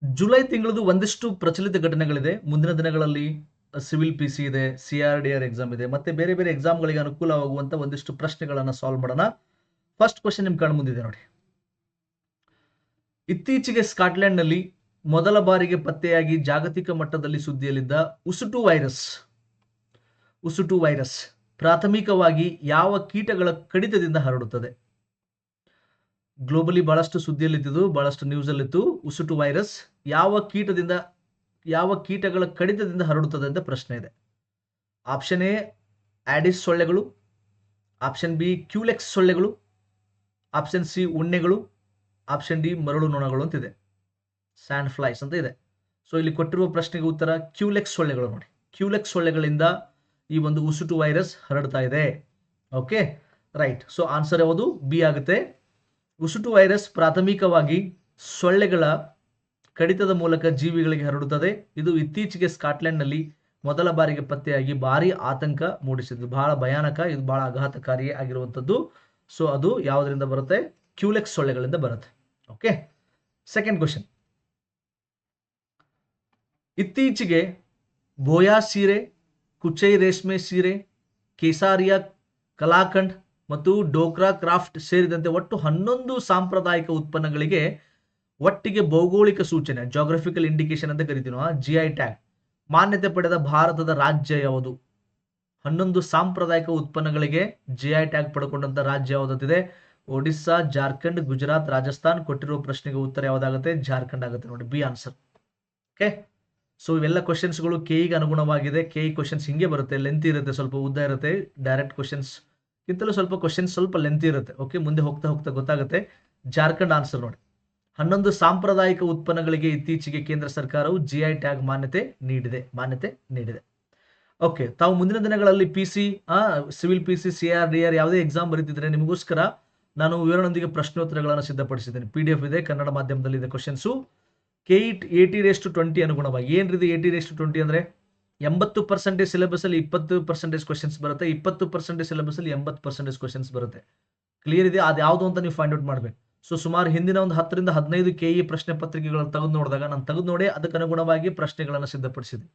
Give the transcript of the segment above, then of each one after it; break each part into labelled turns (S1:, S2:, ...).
S1: July ತಿಂಗಳದು ಒಂದಿಷ್ಟು ಪ್ರಚಲಿತ ಘಟನೆಗಳಿದೆ. ಮುಂದಿನ ದಿನಗಳಲ್ಲಿ ಸಿವಿಲ್ ಪಿ ಸಿ ಇದೆ, CRDR ಎಕ್ಸಾಮ್ ಇದೆ, ಮತ್ತೆ ಬೇರೆ ಬೇರೆ ಎಕ್ಸಾಮ್ಗಳಿಗೆ ಅನುಕೂಲವಾಗುವಂತ ಒಂದಿಷ್ಟು ಪ್ರಶ್ನೆಗಳನ್ನ ಸಾಲ್ವ್ ಮಾಡೋಣ. ಫಸ್ಟ್ ಕ್ವಶನ್ ನಿಮ್ ಕಣ್ಣು ಮುಂದಿದೆ ನೋಡಿ. ಇತ್ತೀಚೆಗೆ ಸ್ಕಾಟ್ಲೆಂಡ್ನಲ್ಲಿ ಮೊದಲ ಬಾರಿಗೆ ಪತ್ತೆಯಾಗಿ ಜಾಗತಿಕ ಮಟ್ಟದಲ್ಲಿ ಸುದ್ದಿಯಲ್ಲಿದ್ದ ಉಸುಟು ವೈರಸ್ ಪ್ರಾಥಮಿಕವಾಗಿ ಯಾವ ಕೀಟಗಳ ಕಡಿತದಿಂದ ಹರಡುತ್ತದೆ? ಗ್ಲೋಬಲಿ ಬಹಳಷ್ಟು ಸುದ್ದಿಯಲ್ಲಿದ್ದು ಬಹಳಷ್ಟು ನ್ಯೂಸ್ ಅಲ್ಲಿತ್ತು. ಉಸುಟು ವೈರಸ್ ಯಾವ ಕೀಟಗಳ ಕಡಿತದಿಂದ ಹರಡುತ್ತದೆ ಅಂತ ಪ್ರಶ್ನೆ ಇದೆ. ಆಪ್ಷನ್ ಎ ಆಡಿಸ್ ಸೊಳ್ಳೆಗಳು, ಆಪ್ಷನ್ ಬಿ ಕ್ಯೂಲೆಕ್ಸ್ ಸೊಳ್ಳೆಗಳು, ಆಪ್ಷನ್ ಸಿ ಉಣ್ಣೆಗಳು, ಆಪ್ಷನ್ ಡಿ ಮರಳು ನೊಣಗಳು ಅಂತಿದೆ. ಸ್ಯಾಂಡ್ ಫ್ಲೈಸ್ ಅಂತ ಇದೆ. ಸೊ ಇಲ್ಲಿ ಕೊಟ್ಟಿರುವ ಪ್ರಶ್ನೆಗೆ ಉತ್ತರ ಕ್ಯೂಲೆಕ್ಸ್ ಸೊಳ್ಳೆಗಳು ನೋಡಿ. ಕ್ಯೂಲೆಕ್ಸ್ ಸೊಳ್ಳೆಗಳಿಂದ ಈ ಒಂದು ಉಸುಟು ವೈರಸ್ ಹರಡ್ತಾ ಇದೆ. Okay right. ಸೊ ಆನ್ಸರ್ ಯಾವುದು? ಬಿ ಆಗುತ್ತೆ. ಉಸುಟು ವೈರಸ್ ಪ್ರಾಥಮಿಕವಾಗಿ ಸೊಳ್ಳೆಗಳ ಕಡಿತದ ಮೂಲಕ ಜೀವಿಗಳಿಗೆ ಹರಡುತ್ತದೆ. ಇದು ಇತ್ತೀಚೆಗೆ ಸ್ಕಾಟ್ಲೆಂಡ್ನಲ್ಲಿ ಮೊದಲ ಬಾರಿಗೆ ಪತ್ತೆಯಾಗಿ ಭಾರಿ ಆತಂಕ ಮೂಡಿಸಿದ್ದು. ಬಹಳ ಭಯಾನಕ, ಇದು ಬಹಳ ಆಘಾತಕಾರಿ ಆಗಿರುವಂಥದ್ದು. ಸೊ ಅದು ಯಾವುದರಿಂದ ಬರುತ್ತೆ? ಕ್ಯೂಲೆಕ್ಸ್ ಸೊಳ್ಳೆಗಳಿಂದ ಬರುತ್ತೆ. Okay, second question. ಇತ್ತೀಚೆಗೆ ಬೋಯಾ ಸೀರೆ, ಕುಚೈ ರೇಷ್ಮೆ ಸೀರೆ, ಕೇಸಾರಿಯಾ ಕಲಾಕಂಡ್ ಮತ್ತು ಡೋಕ್ರಾ ಕ್ರಾಫ್ಟ್ ಸೇರಿದಂತೆ ಒಟ್ಟು 11 ಸಾಂಪ್ರದಾಯಿಕ ಉತ್ಪನ್ನಗಳಿಗೆ ಒಟ್ಟಿಗೆ ಭೌಗೋಳಿಕ ಸೂಚನೆ, ಜಾಗ್ರಫಿಕಲ್ ಇಂಡಿಕೇಶನ್ ಅಂತ ಕರಿತೀವಿ, GI ಟ್ಯಾಗ್ ಮಾನ್ಯತೆ ಪಡೆದ ಭಾರತದ ರಾಜ್ಯ ಯಾವುದು? 11 ಸಾಂಪ್ರದಾಯಿಕ ಉತ್ಪನ್ನಗಳಿಗೆ GI ಟ್ಯಾಗ್ ಪಡ್ಕೊಂಡಂತ ರಾಜ್ಯ ಯಾವುದಿದೆ? ಒಡಿಸ್ಸಾ, ಜಾರ್ಖಂಡ್, ಗುಜರಾತ್, ರಾಜಸ್ಥಾನ್. ಕೊಟ್ಟಿರುವ ಪ್ರಶ್ನೆಗೆ ಉತ್ತರ ಯಾವುದಾಗುತ್ತೆ? ಜಾರ್ಖಂಡ್ ಆಗುತ್ತೆ ನೋಡಿ. B answer. ಓಕೆ, ಸೊ ಇವೆಲ್ಲ ಕ್ವಶನ್ಸ್ಗಳು ಕೆಇಗೆ ಅನುಗುಣವಾಗಿದೆ. ಕೆಇ ಕ್ವಶನ್ಸ್ ಹಿಂಗೆ ಬರುತ್ತೆ, ಲೆಂತ್ ಇರುತ್ತೆ, ಸ್ವಲ್ಪ ಉದ್ದ ಇರುತ್ತೆ. ಡೈರೆಕ್ಟ್ ಕ್ವಶನ್ಸ್ ಗಿಂತಲೂ ಸ್ವಲ್ಪ ಕ್ವಶನ್ಸ್ ಸ್ವಲ್ಪ ಲೆಂತ್ ಇರುತ್ತೆ. ಓಕೆ, ಮುಂದೆ ಹೋಗ್ತಾ ಹೋಗ್ತಾ ಗೊತ್ತಾಗುತ್ತೆ. ಜಾರ್ಖಂಡ್ ಆನ್ಸರ್ ನೋಡಿ. 11 ಸಾಂಪ್ರದಾಯಿಕ ಉತ್ಪನ್ನಗಳಿಗೆ ಇತ್ತೀಚೆಗೆ ಕೇಂದ್ರ ಸರ್ಕಾರವು GI ಟ್ಯಾಗ್ ಮಾನ್ಯತೆ ನೀಡಿದೆ. ಓಕೆ, ತಾವು ಮುಂದಿನ ದಿನಗಳಲ್ಲಿ PC, ಸಿವಿಲ್ PC, CRDR ಯಾವುದೇ ಎಕ್ಸಾಮ್ ಬರೀತಿದ್ರೆ ನಿಮಗೋಸ್ಕರ ನಾನು ವಿವರಣೆಯೊಂದಿಗೆ ಪ್ರಶ್ನೋತ್ತರಗಳನ್ನು ಸಿದ್ಧಪಡಿಸಿದ್ದೇನೆ. PDF ಇದೆ, ಕನ್ನಡ ಮಾಧ್ಯಮದಲ್ಲಿ ಇದೆ ಕ್ವಶನ್ಸು. KET 80:20 ಅನುಗುಣವಾಗಿ ಏನ್ರಿದೆ? 80:20 ಅಂದ್ರೆ 80% ಸಿಲೆಬಸ್ ಅಲ್ಲಿ 20% ಕ್ವಶನ್ಸ್ ಬರುತ್ತೆ, 20% ಸಿಲೆಬಸ್ ಅಲ್ಲಿ 80% ಕ್ವಶನ್ಸ್ ಬರುತ್ತೆ. ಕ್ಲಿಯರ್ ಇದೆ? ಅದು ಯಾವುದು ಅಂತ ನೀವು ಫೈಂಡ್ ಔಟ್ ಮಾಡ್ಬೇಕು. ಸೊ ಸುಮಾರು ಹಿಂದಿನ ಒಂದು 10 ರಿಂದ 15 KE ಪ್ರಶ್ನೆ ಪತ್ರಿಕೆಗಳನ್ನು ತೆಗೆದು ನೋಡಿದಾಗ ನಾನು ತೆಗೆದು ನೋಡಿ ಅದಕ್ಕೆ ಅನುಗುಣವಾಗಿ ಪ್ರಶ್ನೆಗಳನ್ನು ಸಿದ್ಧಪಡಿಸಿದೆ.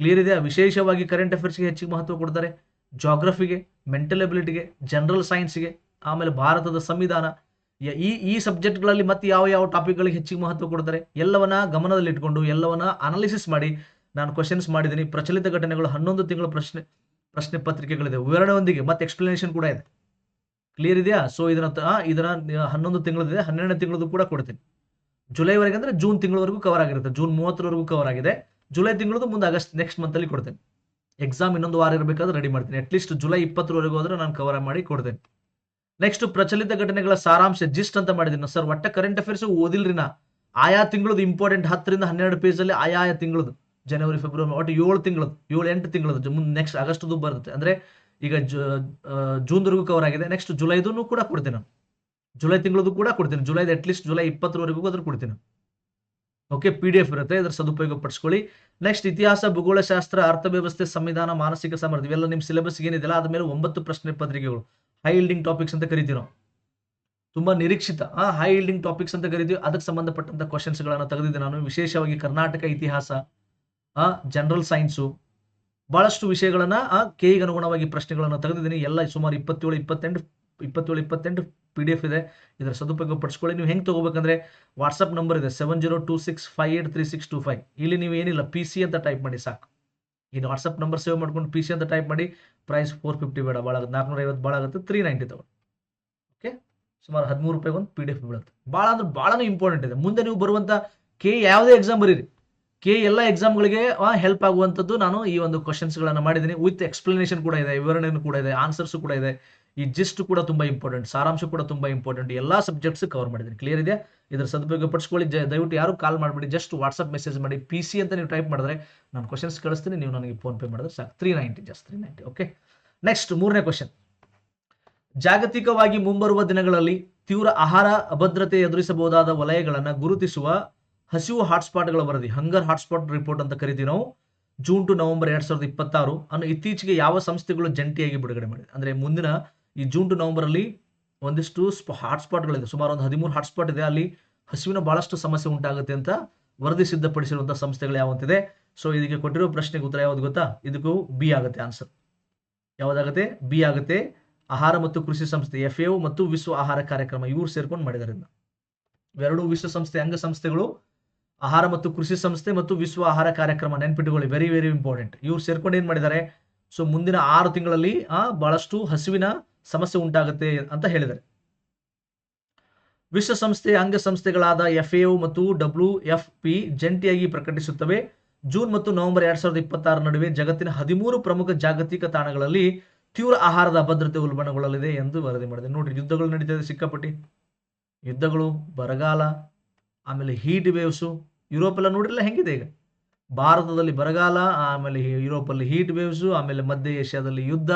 S1: ಕ್ಲಿಯರ್ ಇದೆಯಾ? ವಿಶೇಷವಾಗಿ ಕರೆಂಟ್ ಅಫೇರ್ಸ್ಗೆ ಹೆಚ್ಚಿಗೆ ಮಹತ್ವ ಕೊಡ್ತಾರೆ, ಜಾಗ್ರಫಿಗೆ, ಮೆಂಟಲ್ ಎಬಿಲಿಟಿಗೆ, ಜನರಲ್ ಸೈನ್ಸ್ಗೆ, ಆಮೇಲೆ ಭಾರತದ ಸಂವಿಧಾನ, ಈ ಸಬ್ಜೆಕ್ಟ್ಗಳಲ್ಲಿ ಮತ್ತೆ ಯಾವ ಟಾಪಿಕ್ಗಳಿಗೆ ಹೆಚ್ಚಿಗೆ ಮಹತ್ವ ಕೊಡ್ತಾರೆ ಎಲ್ಲವನ್ನ ಗಮನದಲ್ಲಿಟ್ಕೊಂಡು ಎಲ್ಲವನ್ನ ಅನಾಲಿಸಿಸ್ ಮಾಡಿ ನಾನು ಕ್ವಶನ್ಸ್ ಮಾಡಿದ್ದೀನಿ. ಪ್ರಚಲಿತ ಘಟನೆಗಳು 11 ತಿಂಗಳ ಪ್ರಶ್ನೆ ಪತ್ರಿಕೆಗಳಿದೆ, ವಿವರಣೆಯೊಂದಿಗೆ ಮತ್ತೆ ಎಕ್ಸ್ಪ್ಲನೇಷನ್ ಕೂಡ ಇದೆ. ಕ್ಲಿಯರ್ ಇದೆಯಾ? ಸೊ ಇದನ್ನ 11 ತಿಂಗಳದಿದೆ, 12ನೇ ತಿಂಗಳದ್ದು ಕೂಡ ಕೊಡ್ತೀನಿ. ಜುಲೈವರೆಗೆ ಅಂದ್ರೆ ಜೂನ್ ತಿಂಗಳವರೆಗೂ ಕವರ್ ಆಗಿರುತ್ತೆ. ಜೂನ್ 30ರವರೆಗೂ ಕವರ್ ಆಗಿದೆ. ಜುಲೈ ತಿಂಗಳದ್ದು ಮುಂದೆ ಆಗಸ್ಟ್ ನೆಕ್ಸ್ಟ್ ಮಂತ್ ಅಲ್ಲಿ ಕೊಡ್ತೇನೆ. ಎಕ್ಸಾಮ್ ಇನ್ನೊಂದು ವಾರ ಇರಬೇಕಾದ್ರೆ ರೆಡಿ ಮಾಡ್ತೀನಿ. ಅಟ್ಲೀಸ್ಟ್ ಜುಲೈ 20ರವರೆಗೂ ಹೋದ್ರೆ ನಾನು ಕವರ್ ಮಾಡಿ ಕೊಡ್ತೇನೆ. ನೆಕ್ಸ್ಟ್ ಪ್ರಚಲಿತ ಘಟನೆಗಳ ಸಾರಾಂಶ ಜಿಸ್ಟ್ ಅಂತ ಮಾಡಿದ್ದೀನಿ ಸರ್. ಒಟ್ಟ ಕರೆಂಟ್ ಅಫೇರ್ಸ್ ಓದಿಲ್ರಿ ನಾ. ಆಯಾ ತಿಂಗಳದ್ದು ಇಂಪಾರ್ಟೆಂಟ್ 10 ರಿಂದ 12 ಪೇಜ್ ಅಲ್ಲಿ ಆಯಾ ತಿಂಗಳದ್ದು, ಜನವರಿ, ಫೆಬ್ರವರಿ, ಒಟ್ಟು 7 ತಿಂಗಳದ್ದು, 7-8 ತಿಂಗಳದ್ದು, ನೆಕ್ಸ್ಟ್ ಆಗಸ್ಟ್ದು ಬರುತ್ತೆ. ಅಂದ್ರೆ ಈಗ ಜೂನ್ವರೆಗೂ ಕವರ್ ಆಗಿದೆ. ನೆಕ್ಸ್ಟ್ ಜುಲೈದೂ ಕೂಡ ಕೊಡ್ತೀನಿ ನಾನು. ಜುಲೈ ತಿಂಗಳದ್ದು ಕೂಡ ಕೊಡ್ತೀನಿ. ಜುಲೈದ ಅಟ್ಲೀಸ್ಟ್ ಜುಲೈ 20ರವರೆಗೂ ಅದ್ರ ಕೊಡ್ತೀನಿ. ಓಕೆ, PDF ಇರುತ್ತೆ, ಇದರ ಸದುಪಯೋಗ ಪಡಿಸ್ಕೊಳ್ಳಿ. ನೆಕ್ಸ್ಟ್ ಇತಿಹಾಸ, ಭೂಗೋಳಶಾಸ್ತ್ರ, ಅರ್ಥವ್ಯವಸ್ಥೆ, ಸಂವಿಧಾನ, ಮಾನಸಿಕ ಸಾಮರ್ಥ್ಯ ಇವೆಲ್ಲ ನಿಮ್ಮ ಸಿಲೆಬಸ್ ಏನಿದೆಯಲ್ಲ ಆದ್ಮೇಲೆ 9 ಪ್ರಶ್ನೆ ಪತ್ರಿಕೆಗಳು ಹೈ ಇಲ್ಡಿಂಗ್ ಟಾಪಿಕ್ಸ್ ಅಂತ ಕರಿತೀವಿ ನಾವು. ತುಂಬಾ ನಿರೀಕ್ಷಿತ ಹೈ ಇಲ್ಡಿಂಗ್ ಟಾಪಿಕ್ಸ್ ಅಂತ ಕರಿತೀವಿ. ಅದಕ್ಕೆ ಸಂಬಂಧಪಟ್ಟಂತ ಕ್ವಶನ್ಸ್ ಗಳನ್ನ ತೆಗೆದಿದ್ದೆ ನಾನು. ವಿಶೇಷವಾಗಿ ಕರ್ನಾಟಕ ಇತಿಹಾಸ, ಜನರಲ್ ಸೈನ್ಸು, ಬಹಳಷ್ಟು ವಿಷಯಗಳನ್ನ ಕೆಇಗೆ ಅನುಗುಣವಾಗಿ ಪ್ರಶ್ನೆಗಳನ್ನು ತೆಗೆದಿದ್ದೀನಿ. ಎಲ್ಲ ಸುಮಾರು 27-28 PDF ಇದೆ. ಇದರ ಸದುಪಯೋಗ ಪಡಿಸ್ಕೊಳ್ಳಿ. ನೀವು ಹೆಂಗೆ ತಗೋಬೇಕಂದ್ರೆ ವಾಟ್ಸ್ಆಪ್ ನಂಬರ್ ಇದೆ 7026583625. ಇಲ್ಲಿ ನೀವು ಏನಿಲ್ಲ PC ಅಂತ ಟೈಪ್ ಮಾಡಿ ಸಾಕು. ಇನ್ನು ವಾಟ್ಸ್ಆಪ್ ನಂಬರ್ ಸೇವ್ ಮಾಡ್ಕೊಂಡು PC ಅಂತ ಟೈಪ್ ಮಾಡಿ. ಪ್ರೈಸ್ 450 ಬೇಡ, ಭಾಳ ಆಗುತ್ತೆ, 450 ಭಾಳ ಆಗುತ್ತೆ, 390 ತಗೊಳ್ಳಿ. ಓಕೆ, ಸುಮಾರು 13 ರೂಪಾಯಿಗೆ ಒಂದು PDF ಬೀಳುತ್ತೆ. ಭಾಳ ಅಂದ್ರೆ ಭಾಳನೇ ಇಂಪಾರ್ಟೆಂಟ್ ಇದೆ. ಮುಂದೆ ನೀವು ಬರುವಂತ ಯಾವುದೇ ಎಕ್ಸಾಮ್ ಬರೀರಿ, ಎಲ್ಲ ಎಕ್ಸಾಮ್ಗಳಿಗೆ ಹೆಲ್ಪ್ ಆಗುವಂಥದ್ದು ನಾನು ಈ ಒಂದು ಕ್ವಶನ್ಸ್ಗಳನ್ನು ಮಾಡಿದ್ದೀನಿ. ವಿತ್ ಎಕ್ಸ್ಪ್ಲನೇಷನ್ ಕೂಡ ಇದೆ, ವಿವರಣೆಯನ್ನು ಕೂಡ ಇದೆ, ಆನ್ಸರ್ಸ್ ಕೂಡ ಇದೆ. ಈ ಜಿಸ್ಟ್ ಕೂಡ ತುಂಬಾ ಇಂಪಾರ್ಟೆಂಟ್, ಸಾರಾಂಶ ಕೂಡ ತುಂಬಾ ಇಂಪಾರ್ಟೆಂಟ್. ಎಲ್ಲಾ ಸಬ್ಜೆಕ್ಟ್ಸ್ ಕವರ್ ಮಾಡಿದ್ದೀನಿ. ಕ್ಲಿಯರ್ ಇದೆ? ಇದರ ಸದುಪಯೋಗ ಪಡಿಸ್ಕೊಳ್ಳಿ. ದಯವಿಟ್ಟು ಯಾರು ಕಾಲ್ ಮಾಡಬೇಡಿ, ಜಸ್ಟ್ ವಾಟ್ಸ್ಆಪ್ ಮೆಸೇಜ್ ಮಾಡಿ. PC ಅಂತ ನೀವು ಟೈಪ್ ಮಾಡಿದ್ರೆ ನಾನು ಕ್ವಶನ್ಸ್ ಕಳಿಸ್ತೀನಿ, ನೀವು ನನಗೆ ಫೋನ್ ಪೇ ಮಾಡಿದ್ರೆ ಸಾಕು. 390, ಜಸ್ಟ್ 390. ಓಕೆ, ನೆಕ್ಸ್ಟ್ 3ನೇ ಕ್ವಶನ್. ಜಾಗತಿಕವಾಗಿ ಮುಂಬರುವ ದಿನಗಳಲ್ಲಿ ತೀವ್ರ ಆಹಾರ ಅಭದ್ರತೆ ಎದುರಿಸಬಹುದಾದ ವಲಯಗಳನ್ನು ಗುರುತಿಸುವ ಹಸಿವು ಹಾಟ್ಸ್ಪಾಟ್ಗಳ ವರದಿ, ಹಂಗರ್ ಹಾಟ್ಸ್ಪಾಟ್ ರಿಪೋರ್ಟ್ ಅಂತ ಕರಿತೀವಿ ನಾವು, ಜೂನ್ ಟು ನವೆಂಬರ್ 2026 ಅನ್ನು ಇತ್ತೀಚೆಗೆ ಯಾವ ಸಂಸ್ಥೆಗಳು ಜಂಟಿಯಾಗಿ ಬಿಡುಗಡೆ ಮಾಡಿದೆ? ಅಂದ್ರೆ ಮುಂದಿನ ಈ ಜೂನ್ ಟು ನವೆಂಬರ್ ಅಲ್ಲಿ ಒಂದಿಷ್ಟು ಹಾಟ್ಸ್ಪಾಟ್ಗಳಿದೆ, ಸುಮಾರು ಒಂದು 13 ಹಾಟ್ಸ್ಪಾಟ್ ಇದೆ. ಅಲ್ಲಿ ಹಸಿವಿನ ಬಹಳಷ್ಟು ಸಮಸ್ಯೆ ಉಂಟಾಗುತ್ತೆ ಅಂತ ವರದಿ ಸಿದ್ಧಪಡಿಸಿರುವಂತಹ ಸಂಸ್ಥೆಗಳು ಯಾವಂತಿದೆ. ಸೊ ಇದಕ್ಕೆ ಕೊಟ್ಟಿರೋ ಪ್ರಶ್ನೆಗೆ ಉತ್ತರ ಯಾವ್ದು ಗೊತ್ತಾ? ಇದಕ್ಕೂ ಬಿ ಆಗುತ್ತೆ ಆನ್ಸರ್. ಯಾವ್ದಾಗುತ್ತೆ? ಬಿ ಆಗುತ್ತೆ. ಆಹಾರ ಮತ್ತು ಕೃಷಿ ಸಂಸ್ಥೆ FAO ಮತ್ತು ವಿಶ್ವ ಆಹಾರ ಕಾರ್ಯಕ್ರಮ ಇವ್ರು ಸೇರ್ಕೊಂಡು ಮಾಡಿದ್ದಾರೆ. ಇವೆರಡು ವಿಶ್ವಸಂಸ್ಥೆ ಅಂಗಸಂಸ್ಥೆಗಳು, ಆಹಾರ ಮತ್ತು ಕೃಷಿ ಸಂಸ್ಥೆ ಮತ್ತು ವಿಶ್ವ ಆಹಾರ ಕಾರ್ಯಕ್ರಮ. ನೆನ್ಪಿಟ್ಟುಕೊಳ್ಳಿ, ವೆರಿ ವೆರಿ ಇಂಪಾರ್ಟೆಂಟ್. ಇವ್ರು ಸೇರ್ಕೊಂಡು ಏನ್ ಮಾಡಿದ್ದಾರೆ? ಸೊ ಮುಂದಿನ 6 ತಿಂಗಳಲ್ಲಿ ಬಹಳಷ್ಟು ಹಸಿವಿನ ಸಮಸ್ಯೆ ಉಂಟಾಗುತ್ತೆ ಅಂತ ಹೇಳಿದ್ದಾರೆ. ವಿಶ್ವಸಂಸ್ಥೆಯ ಅಂಗಸಂಸ್ಥೆಗಳಾದ FAO ಮತ್ತು WFP ಜಂಟಿಯಾಗಿ ಪ್ರಕಟಿಸುತ್ತವೆ. ಜೂನ್ ಮತ್ತು ನವೆಂಬರ್ 2026 ನಡುವೆ ಜಗತ್ತಿನ 13 ಪ್ರಮುಖ ಜಾಗತಿಕ ತಾಣಗಳಲ್ಲಿ ತೀವ್ರ ಆಹಾರದ ಅಭದ್ರತೆ ಉಲ್ಬಣಗೊಳ್ಳಲಿದೆ ಎಂದು ವರದಿ ಮಾಡಿದೆ. ನೋಡ್ರಿ, ಯುದ್ಧಗಳು ನಡೀತಾ ಇದೆ ಸಿಕ್ಕಾಪಟ್ಟಿ. ಯುದ್ಧಗಳು, ಬರಗಾಲ, ಆಮೇಲೆ ಹೀಟ್ ವೇವ್ಸು. ಯುರೋಪ್ ಎಲ್ಲ ನೋಡಿರಲ್ಲ ಹೆಂಗಿದೆ ಈಗ. ಭಾರತದಲ್ಲಿ ಬರಗಾಲ, ಆಮೇಲೆ ಯುರೋಪಲ್ಲಿ ಹೀಟ್ ವೇವ್ಸು, ಆಮೇಲೆ ಮಧ್ಯ ಏಷ್ಯಾದಲ್ಲಿ ಯುದ್ಧ,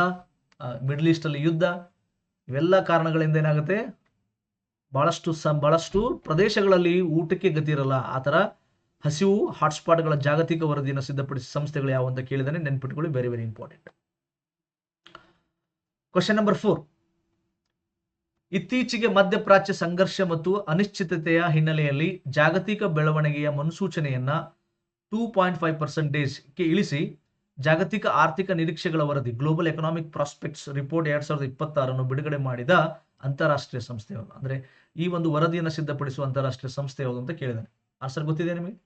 S1: ಮಿಡ್ಲ್ ಈಸ್ಟ್ ಅಲ್ಲಿ ಯುದ್ಧ. ಇವೆಲ್ಲ ಕಾರಣಗಳಿಂದ ಏನಾಗುತ್ತೆ? ಬಹಳಷ್ಟು ಪ್ರದೇಶಗಳಲ್ಲಿ ಊಟಕ್ಕೆ ಗತಿ ಇರಲ್ಲ. ಆ ಥರ ಹಸಿವು ಹಾಟ್ಸ್ಪಾಟ್ಗಳ ಜಾಗತಿಕ ವರದಿಯನ್ನು ಸಿದ್ಧಪಡಿಸಿದ ಸಂಸ್ಥೆಗಳು ಯಾವ ಅಂತ ಕೇಳಿದಾನೆ. ನೆನ್ಪಿಟ್ಕೊಳ್ಳಿ, very very important. Question number 4. ಇತ್ತೀಚೆಗೆ ಮಧ್ಯಪ್ರಾಚ್ಯ ಸಂಘರ್ಷ ಮತ್ತು ಅನಿಶ್ಚಿತತೆಯ ಹಿನ್ನೆಲೆಯಲ್ಲಿ ಜಾಗತಿಕ ಬೆಳವಣಿಗೆಯ ಮುನ್ಸೂಚನೆಯನ್ನ 2.5% ಇಳಿಸಿ ಜಾಗತಿಕ ಆರ್ಥಿಕ ನಿರೀಕ್ಷೆಗಳ ವರದಿ ಗ್ಲೋಬಲ್ ಎಕನಾಮಿಕ್ ಪ್ರಾಸ್ಪೆಕ್ಟ್ಸ್ ರಿಪೋರ್ಟ್ 2026 ಬಿಡುಗಡೆ ಮಾಡಿದ ಅಂತಾರಾಷ್ಟ್ರೀಯ ಸಂಸ್ಥೆ ಯಾವುದು? ಅಂದ್ರೆ ಈ ಒಂದು ವರದಿಯನ್ನು ಸಿದ್ಧಪಡಿಸುವ ಅಂತಾರಾಷ್ಟ್ರೀಯ ಸಂಸ್ಥೆ ಯಾವುದು ಅಂತ ಕೇಳಿದಾನೆ. ಆನ್ಸರ್ ಗೊತ್ತಿದೆ ನಿಮಗೆ?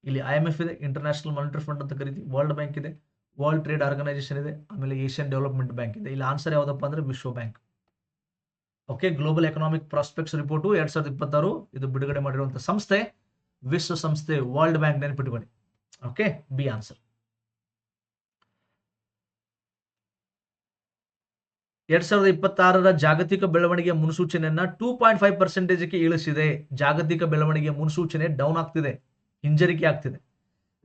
S1: ಇಲ್ಲಿ IMF ಇದೆ, ಇಂಟರ್ನ್ಯಾಷನಲ್ ಮಾನಿಟರಿ ಫಂಡ್ ಅಂತ ಕರಿತೀವಿ, ವರ್ಲ್ಡ್ ಬ್ಯಾಂಕ್ ಇದೆ, ವರ್ಲ್ಡ್ ಟ್ರೇಡ್ ಆರ್ಗನೈಸೇಷನ್ ಇದೆ, ಆಮೇಲೆ ಏಷ್ಯನ್ ಡೆವಲಪ್ಮೆಂಟ್ ಬ್ಯಾಂಕ್ ಇದೆ. ಇಲ್ಲಿ ಆನ್ಸರ್ ಯಾವುದಪ್ಪ ಅಂದ್ರೆ ವಿಶ್ವ bank. Okay, global economic prospects report 2026 ಇದು ಬಿಡುಗಡೆ ಮಾಡಿರುವಂತಹ ಸಂಸ್ಥೆ ವಿಶ್ವಸಂಸ್ಥೆ, ವರ್ಲ್ಡ್ ಬ್ಯಾಂಕ್. ನೆನಪಿಟ್ಕೊಳ್ಳಿ. Okay, B answer. 2026 ಜಾಗತಿಕ ಬೆಳವಣಿಗೆಯ ಮುನ್ಸೂಚನೆಯನ್ನ 2.5% ಇಳಿಸಿದೆ. ಜಾಗತಿಕ ಬೆಳವಣಿಗೆಯ ಮುನ್ಸೂಚನೆ ಡೌನ್ ಆಗ್ತಿದೆ, ಹಿಂಜರಿಕೆ ಆಗ್ತಿದೆ.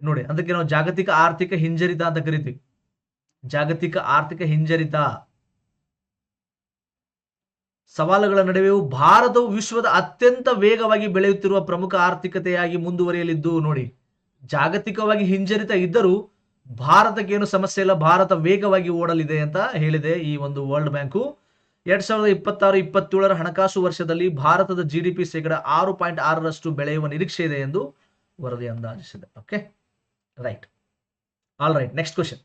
S1: ನೋಡಿ, ಅದಕ್ಕೆ ನಾವು ಜಾಗತಿಕ ಆರ್ಥಿಕ ಹಿಂಜರಿತ ಅಂತ ಕರಿತೀವಿ. ಜಾಗತಿಕ ಆರ್ಥಿಕ ಹಿಂಜರಿತ. ಸವಾಲುಗಳ ನಡುವೆಯೂ ಭಾರತವು ವಿಶ್ವದ ಅತ್ಯಂತ ವೇಗವಾಗಿ ಬೆಳೆಯುತ್ತಿರುವ ಪ್ರಮುಖ ಆರ್ಥಿಕತೆಯಾಗಿ ಮುಂದುವರಿಯಲಿದ್ದು. ನೋಡಿ, ಜಾಗತಿಕವಾಗಿ ಹಿಂಜರಿತ ಇದ್ದರೂ ಭಾರತಕ್ಕೆ ಏನು ಸಮಸ್ಯೆ ಇಲ್ಲ, ಭಾರತ ವೇಗವಾಗಿ ಓಡಲಿದೆ ಅಂತ ಹೇಳಿದೆ ಈ ಒಂದು ವರ್ಲ್ಡ್ ಬ್ಯಾಂಕು. 2026-27 ಹಣಕಾಸು ವರ್ಷದಲ್ಲಿ ಭಾರತದ GDP 6.6% ಬೆಳೆಯುವ ನಿರೀಕ್ಷೆ ಇದೆ ಎಂದು ವರದಿ ಅಂದಾಜಿಸಿದೆ. Okay, right. All right, next question.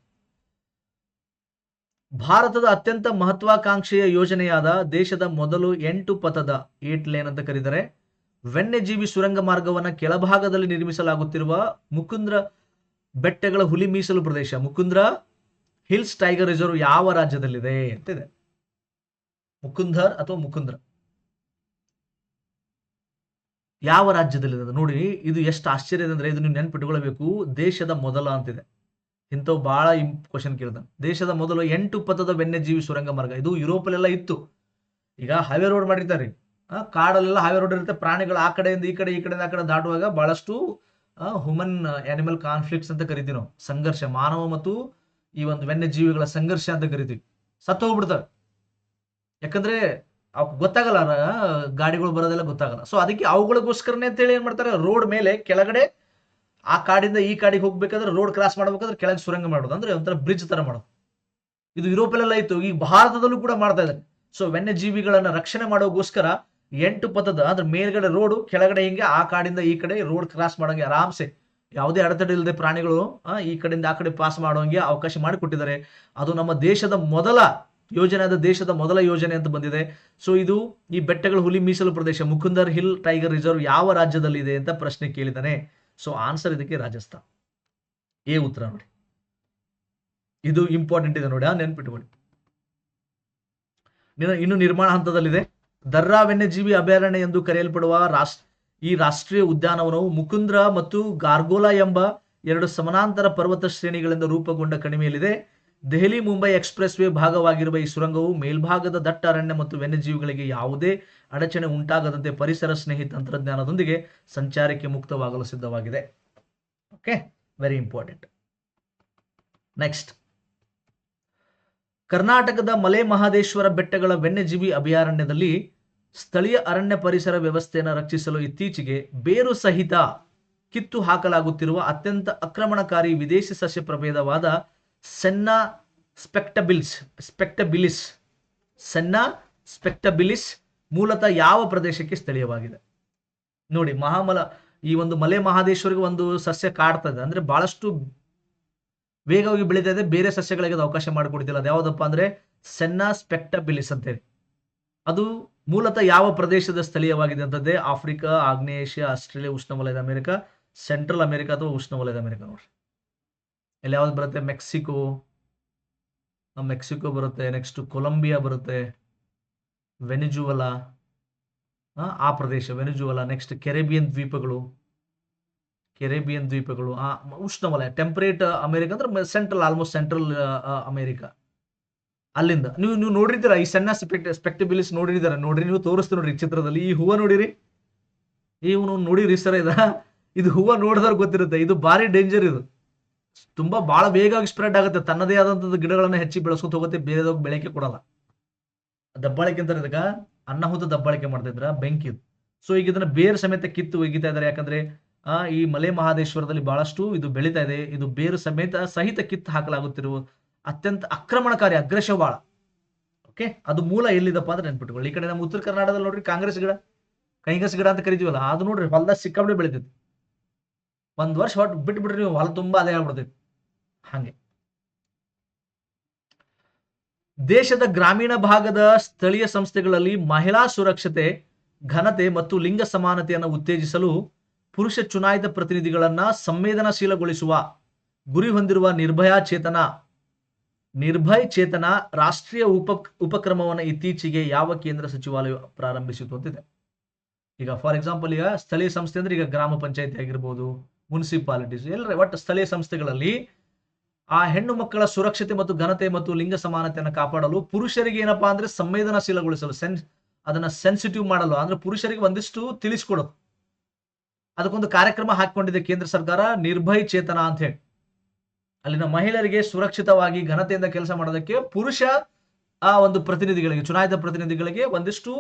S1: ಭಾರತದ ಅತ್ಯಂತ ಮಹತ್ವಾಕಾಂಕ್ಷೆಯ ಯೋಜನೆಯಾದ ದೇಶದ ಮೊದಲು 8 ಪಥದ 8 ಲೇನ್ ಅಂತ ಕರೆದರೆ ವನ್ಯಜೀವಿ ಸುರಂಗ ಮಾರ್ಗವನ್ನು ಕೆಳಭಾಗದಲ್ಲಿ ನಿರ್ಮಿಸಲಾಗುತ್ತಿರುವ ಮುಕುಂದ್ರ ಬೆಟ್ಟಗಳ ಹುಲಿ ಮೀಸಲು ಪ್ರದೇಶ ಮುಕುಂದ್ರ ಹಿಲ್ಸ್ ಟೈಗರ್ ರಿಸರ್ವ್ ಯಾವ ರಾಜ್ಯದಲ್ಲಿದೆ ಅಂತಿದೆ. ಮುಕುಂದರ್ ಅಥವಾ ಮುಕುಂದ್ರ ಯಾವ ರಾಜ್ಯದಲ್ಲಿದೆ ನೋಡಿ. ಇದು ಎಷ್ಟು ಆಶ್ಚರ್ಯ ಅಂದ್ರೆ ಇದು ನೀವು ನೆನ್ಪಿಟ್ಕೊಳ್ಬೇಕು. ದೇಶದ ಮೊದಲ ಅಂತಿದೆ. ಇಂಥವು ಬಹಳ ಕ್ವಶನ್ ಕೇಳ್ತಾನೆ. ದೇಶದ ಮೊದಲು 8 ಪಥದ ವನ್ಯಜೀವಿ ಸುರಂಗ ಮಾರ್ಗ. ಇದು ಯುರೋಪಲ್ಲೆಲ್ಲ ಇತ್ತು. ಈಗ ಹೈವೇ ರೋಡ್ ಮಾಡಿರ್ತಾರೆ, ಕಾಡಲ್ಲೆಲ್ಲ ಹೈವೇ ರೋಡ್ ಇರುತ್ತೆ. ಪ್ರಾಣಿಗಳು ಆ ಕಡೆಯಿಂದ ಈ ಕಡೆಯಿಂದ ಆ ಕಡೆ ದಾಟುವಾಗ ಬಹಳಷ್ಟು ಹ್ಯೂಮನ್ ಆನಿಮಲ್ ಕಾನ್ಫ್ಲಿಕ್ಟ್ಸ್ ಅಂತ ಕರಿತೀವಿ ನಾವು. ಸಂಘರ್ಷ, ಮಾನವ ಮತ್ತು ಈ ಒಂದು ವನ್ಯಜೀವಿಗಳ ಸಂಘರ್ಷ ಅಂತ ಕರಿತೀವಿ. ಸತ್ತು ಹೋಗ್ಬಿಡ್ತವೆ. ಯಾಕಂದ್ರೆ ಗೊತ್ತಾಗಲ್ಲ, ಗಾಡಿಗಳು ಬರೋದೆಲ್ಲ ಗೊತ್ತಾಗಲ್ಲ. ಸೊ ಅದಕ್ಕೆ ಅವುಗಳಿಗೋಸ್ಕರನೇ ಅಂತೇಳಿ ಏನ್ ಮಾಡ್ತಾರೆ, ರೋಡ್ ಮೇಲೆ ಕೆಳಗಡೆ ಆ ಕಾಡಿಂದ ಈ ಕಾಡಿಗೆ ಹೋಗ್ಬೇಕಾದ್ರೆ ರೋಡ್ ಕ್ರಾಸ್ ಮಾಡ್ಬೇಕಾದ್ರೆ ಕೆಳಗೆ ಸುರಂಗ ಮಾಡೋದು, ಅಂದ್ರೆ ಒಂಥರ ಬ್ರಿಡ್ಜ್ ತರ ಮಾಡೋದು. ಇದು ಯುರೋಪಲ್ಲೆಲ್ಲ ಇತ್ತು, ಈ ಭಾರತದಲ್ಲೂ ಕೂಡ ಮಾಡ್ತಾ ಇದ್ದಾರೆ. ಸೊ ವನ್ಯಜೀವಿಗಳನ್ನ ರಕ್ಷಣೆ ಮಾಡೋಗೋಸ್ಕರ 8 ಪಥದ ಅಂದ್ರೆ ಮೇಲ್ಗಡೆ ರೋಡು, ಕೆಳಗಡೆ ಹಿಂಗೆ ಆ ಕಾಡಿಂದ ಈ ಕಡೆ ರೋಡ್ ಕ್ರಾಸ್ ಮಾಡೋಂಗೆ ಆರಾಮ್ಸೆ ಯಾವುದೇ ಅಡೆತಡೆ ಇಲ್ಲದೆ ಪ್ರಾಣಿಗಳು ಈ ಕಡೆಯಿಂದ ಆ ಕಡೆ ಪಾಸ್ ಮಾಡೋಂಗೆ ಅವಕಾಶ ಮಾಡಿಕೊಟ್ಟಿದ್ದಾರೆ. ಅದು ನಮ್ಮ ದೇಶದ ಮೊದಲ ಯೋಜನೆ, ದೇಶದ ಮೊದಲ ಯೋಜನೆ ಅಂತ ಬಂದಿದೆ. ಸೊ ಇದು ಈ ಬೆಟ್ಟಗಳ ಹುಲಿ ಮೀಸಲು ಪ್ರದೇಶ ಮುಕುಂದರ್ ಹಿಲ್ ಟೈಗರ್ ರಿಸರ್ವ್ ಯಾವ ರಾಜ್ಯದಲ್ಲಿ ಇದೆ ಅಂತ ಪ್ರಶ್ನೆ ಕೇಳಿದಾನೆ. ಸೊ ಆನ್ಸರ್ ಇದಕ್ಕೆ ರಾಜಸ್ಥಾನ್. ಎ ಉತ್ತರ ನೋಡಿ. ಇದು ಇಂಪಾರ್ಟೆಂಟ್ ಇದೆ ನೋಡಿ, ನೆನ್ಪಿಟ್ಕೊಳ್ಳಿ. ಇನ್ನು ನಿರ್ಮಾಣ ಹಂತದಲ್ಲಿದೆ. ದರ್ರಾ ವನ್ಯಜೀವಿ ಅಭಯಾರಣ್ಯ ಎಂದು ಕರೆಯಲ್ಪಡುವ ಈ ರಾಷ್ಟ್ರೀಯ ಉದ್ಯಾನವನವು ಮುಕುಂದ್ರ ಮತ್ತು ಗಾರ್ಗೋಲಾ ಎಂಬ 2 ಸಮಾನಾಂತರ ಪರ್ವತ ಶ್ರೇಣಿಗಳಿಂದ ರೂಪುಗೊಂಡ ಕಣಿವೆಯಲ್ಲಿದೆ. ದೆಹಲಿ ಮುಂಬೈ ಎಕ್ಸ್ಪ್ರೆಸ್ ವೇ ಭಾಗವಾಗಿರುವ ಈ ಸುರಂಗವು ಮೇಲ್ಭಾಗದ ದಟ್ಟ ಅರಣ್ಯ ಮತ್ತು ವನ್ಯಜೀವಿಗಳಿಗೆ ಯಾವುದೇ ಅಡಚಣೆ ಉಂಟಾಗದಂತೆ ಪರಿಸರ ಸ್ನೇಹಿ ತಂತ್ರಜ್ಞಾನದೊಂದಿಗೆ ಸಂಚಾರಕ್ಕೆ ಮುಕ್ತವಾಗಲು ಸಿದ್ಧವಾಗಿದೆ. Okay, very important. ನೆಕ್ಸ್ಟ್, ಕರ್ನಾಟಕದ ಮಲೆ ಮಹದೇಶ್ವರ ಬೆಟ್ಟಗಳ ವನ್ಯಜೀವಿ ಅಭಯಾರಣ್ಯದಲ್ಲಿ ಸ್ಥಳೀಯ ಅರಣ್ಯ ಪರಿಸರ ವ್ಯವಸ್ಥೆಯನ್ನು ರಕ್ಷಿಸಲು ಇತ್ತೀಚೆಗೆ ಬೇರು ಸಹಿತ ಕಿತ್ತು ಹಾಕಲಾಗುತ್ತಿರುವ ಅತ್ಯಂತ ಆಕ್ರಮಣಕಾರಿ ವಿದೇಶಿ ಸಸ್ಯ ಪ್ರಭೇದವಾದ ಸೆನ್ನಾ ಸ್ಪೆಕ್ಟಬಿಲಿಸ್ ಮೂಲತಃ ಯಾವ ಪ್ರದೇಶಕ್ಕೆ ಸ್ಥಳೀಯವಾಗಿದೆ ನೋಡಿ. ಈ ಒಂದು ಮಲೆ ಮಹಾದೇಶ್ವರಿಗೆ ಒಂದು ಸಸ್ಯ ಕಾಡ್ತದೆ, ಅಂದ್ರೆ ಬಹಳಷ್ಟು ವೇಗವಾಗಿ ಬೆಳೀತಾ ಇದೆ, ಬೇರೆ ಸಸ್ಯಗಳಿಗೆ ಅದು ಅವಕಾಶ ಮಾಡಿಕೊಡ್ತಿಲ್ಲ. ಅದು ಯಾವುದಪ್ಪ ಅಂದ್ರೆ ಸೆನ್ನಾ ಸ್ಪೆಕ್ಟಬಿಲಿಸ್ ಅಂತೇಳಿ. ಅದು ಮೂಲತಃ ಯಾವ ಪ್ರದೇಶದ ಸ್ಥಳೀಯವಾಗಿದೆ ಅಂತಂದ್ರೆ ಆಫ್ರಿಕಾ, ಆಗ್ನೇಯ ಏಷ್ಯಾ, ಆಸ್ಟ್ರೇಲಿಯಾ, ಉಷ್ಣವಲಯದ ಅಮೆರಿಕ, ಸೆಂಟ್ರಲ್ ಅಮೆರಿಕ ಅಥವಾ ಉಷ್ಣವಲಯದ ಅಮೆರಿಕ. ನೋಡ್ರಿ ಇಲ್ಲಿ ಯಾವ್ದು ಬರುತ್ತೆ, ಮೆಕ್ಸಿಕೋ ಬರುತ್ತೆ, ನೆಕ್ಸ್ಟ್ ಕೊಲಂಬಿಯಾ ಬರುತ್ತೆ, ವೆನಿಜುವಲಾ, ಆ ಪ್ರದೇಶ ವೆನಿಜುವಲಾ, ನೆಕ್ಸ್ಟ್ ಕೆರೆಬಿಯನ್ ದ್ವೀಪಗಳು, ಉಷ್ಣವಲಯ, ಟೆಂಪರೇಟ್ ಅಮೆರಿಕ ಅಂದ್ರೆ ಸೆಂಟ್ರಲ್, ಆಲ್ಮೋಸ್ಟ್ ಸೆಂಟ್ರಲ್ ಅಮೆರಿಕ. ಅಲ್ಲಿಂದ ನೀವು ನೋಡಿರ್ತೀರಾ ಈ ಸಣ್ಣ ಸ್ಪೆಕ್ಟಬಿಲಿಸ್ ನೋಡಿದಾರೆ, ನೋಡ್ರಿ ನೀವು ತೋರಿಸ್ತೀವಿ ನೋಡ್ರಿ ಚಿತ್ರದಲ್ಲಿ. ಈ ಹೂವ ನೋಡಿರಿ, ನೋಡಿರಿ ಸರ್, ಇದು ಹೂವ ನೋಡಿದವ್ರಿಗೆ ಗೊತ್ತಿರುತ್ತೆ. ಇದು ಭಾರಿ ಡೇಂಜರ್, ಇದು ತುಂಬಾ ಬಹಳ ವೇಗವಾಗಿ ಸ್ಪ್ರೆಡ್ ಆಗುತ್ತೆ, ತನ್ನದೇ ಆದಂತಹ ಗಿಡಗಳನ್ನ ಹೆಚ್ಚಿ ಬೆಳೆಸ್ಕೊತ ಹೋಗುತ್ತೆ, ಬೇರೆದವ್ರಿಗೆ ಬೆಳಕೆ ಕೊಡಲ್ಲ. ದಬ್ಬಾಳಿಕೆ ಅಂತಾರೆ ಇದಕ್ಕ, ಅನ್ನಾಹುತ ದಬ್ಬಾಳಿಕೆ ಮಾಡ್ತಿದ್ರ, ಬೆಂಕಿ. ಸೊ ಈಗ ಇದನ್ನ ಬೇರು ಸಮೇತ ಕಿತ್ತು ಒಗಿತಾ ಇದಾರೆ. ಯಾಕಂದ್ರೆ ಈ ಮಲೆ ಮಹಾದೇಶ್ವರದಲ್ಲಿ ಬಹಳಷ್ಟು ಇದು ಬೆಳೀತಾ ಇದೆ. ಇದು ಬೇರು ಸಹಿತ ಕಿತ್ತು ಹಾಕಲಾಗುತ್ತಿರುವ ಅತ್ಯಂತ ಆಕ್ರಮಣಕಾರಿ, ಅಗ್ರೆಸಿವ್ ಬಾಳ. ಓಕೆ, ಅದು ಮೂಲ ಎಲ್ಲಿದಪ್ಪ ಅಂದ್ರೆ ನೆನ್ಪಿಟ್ಕೊಳ್ಳಿ. ಈ ಕಡೆ ನಮ್ಮ ಉತ್ತರ ಕರ್ನಾಟಕದಲ್ಲಿ ನೋಡ್ರಿ ಕಾಂಗ್ರೆಸ್ ಗಿಡ, ಕೈಂಗಸ್ ಗಿಡ ಅಂತ ಕರಿತೀವಲ್ಲ, ಅದು ನೋಡ್ರಿ ಹೊಲದಾಗ ಸಿಕ್ಕಾಬಿಡಿ ಬೆಳಿತೈತಿ. ಒಂದ್ ವರ್ಷ ಹೊಟ್ಟು ಬಿಟ್ಬಿಡ್ರಿ ನೀವು, ಹೊಲ ತುಂಬಾ ಅದೇ ಆಗ್ಬಿಡ್ತೈತಿ. ಹಂಗೆ ದೇಶದ ಗ್ರಾಮೀಣ ಭಾಗದ ಸ್ಥಳೀಯ ಸಂಸ್ಥೆಗಳಲ್ಲಿ ಮಹಿಳಾ ಸುರಕ್ಷತೆ, ಘನತೆ ಮತ್ತು ಲಿಂಗ ಸಮಾನತೆಯನ್ನು ಉತ್ತೇಜಿಸಲು ಪುರುಷ ಚುನಾಯಿತ ಪ್ರತಿನಿಧಿಗಳನ್ನ ಸಂವೇದನಾಶೀಲಗೊಳಿಸುವ ಗುರಿ ಹೊಂದಿರುವ ನಿರ್ಭಯ್ ಚೇತನ ರಾಷ್ಟ್ರೀಯ ಉಪಕ್ರಮವನ್ನು ಇತ್ತೀಚೆಗೆ ಯಾವ ಕೇಂದ್ರ ಸಚಿವಾಲಯ ಪ್ರಾರಂಭಿಸಿತು ಅಂತಿದೆ. ಈಗ ಫಾರ್ ಎಕ್ಸಾಂಪಲ್, ಈಗ ಸ್ಥಳೀಯ ಸಂಸ್ಥೆ ಅಂದ್ರೆ ಈಗ ಗ್ರಾಮ ಪಂಚಾಯತಿ ಆಗಿರ್ಬೋದು, ಮುನ್ಸಿಪಾಲಿಟೀಸ್, ಎಲ್ಲರ ಒಟ್ಟು ಸ್ಥಳೀಯ ಸಂಸ್ಥೆಗಳಲ್ಲಿ ಆ ಹೆಣ್ಣು ಮಕ್ಕಳ ಸುರಕ್ಷತೆ ಮತ್ತು ಘನತೆ ಮತ್ತು ಲಿಂಗ ಸಮಾನತೆಯನ್ನು ಕಾಪಾಡಲು ಪುರುಷರಿಗೆ ಏನಪ್ಪಾ ಅಂದ್ರೆ ಸಂವೇದನಾಶೀಲಗೊಳಿಸಲು, ಅದನ್ನ ಸೆನ್ಸಿಟಿವ್ ಮಾಡಲು, ಅಂದ್ರೆ ಪುರುಷರಿಗೆ ಒಂದಿಷ್ಟು ತಿಳಿಸ್ಕೊಡೋದು, ಅದಕ್ಕೊಂದು ಕಾರ್ಯಕ್ರಮ ಹಾಕಿಕೊಂಡಿದೆ ಕೇಂದ್ರ ಸರ್ಕಾರ, ನಿರ್ಭಯ್ ಚೇತನ ಅಂತ ಹೇಳಿ. ಅಲ್ಲಿನ ಮಹಿಳೆಯರಿಗೆ ಸುರಕ್ಷಿತವಾಗಿ ಘನತೆಯಿಂದ ಕೆಲಸ ಮಾಡೋದಕ್ಕೆ ಪುರುಷ ಒಂದು ಪ್ರತಿನಿಧಿಗಳಿಗೆ, ಚುನಾಯಿತ ಪ್ರತಿನಿಧಿಗಳಿಗೆ ಒಂದಿಷ್ಟು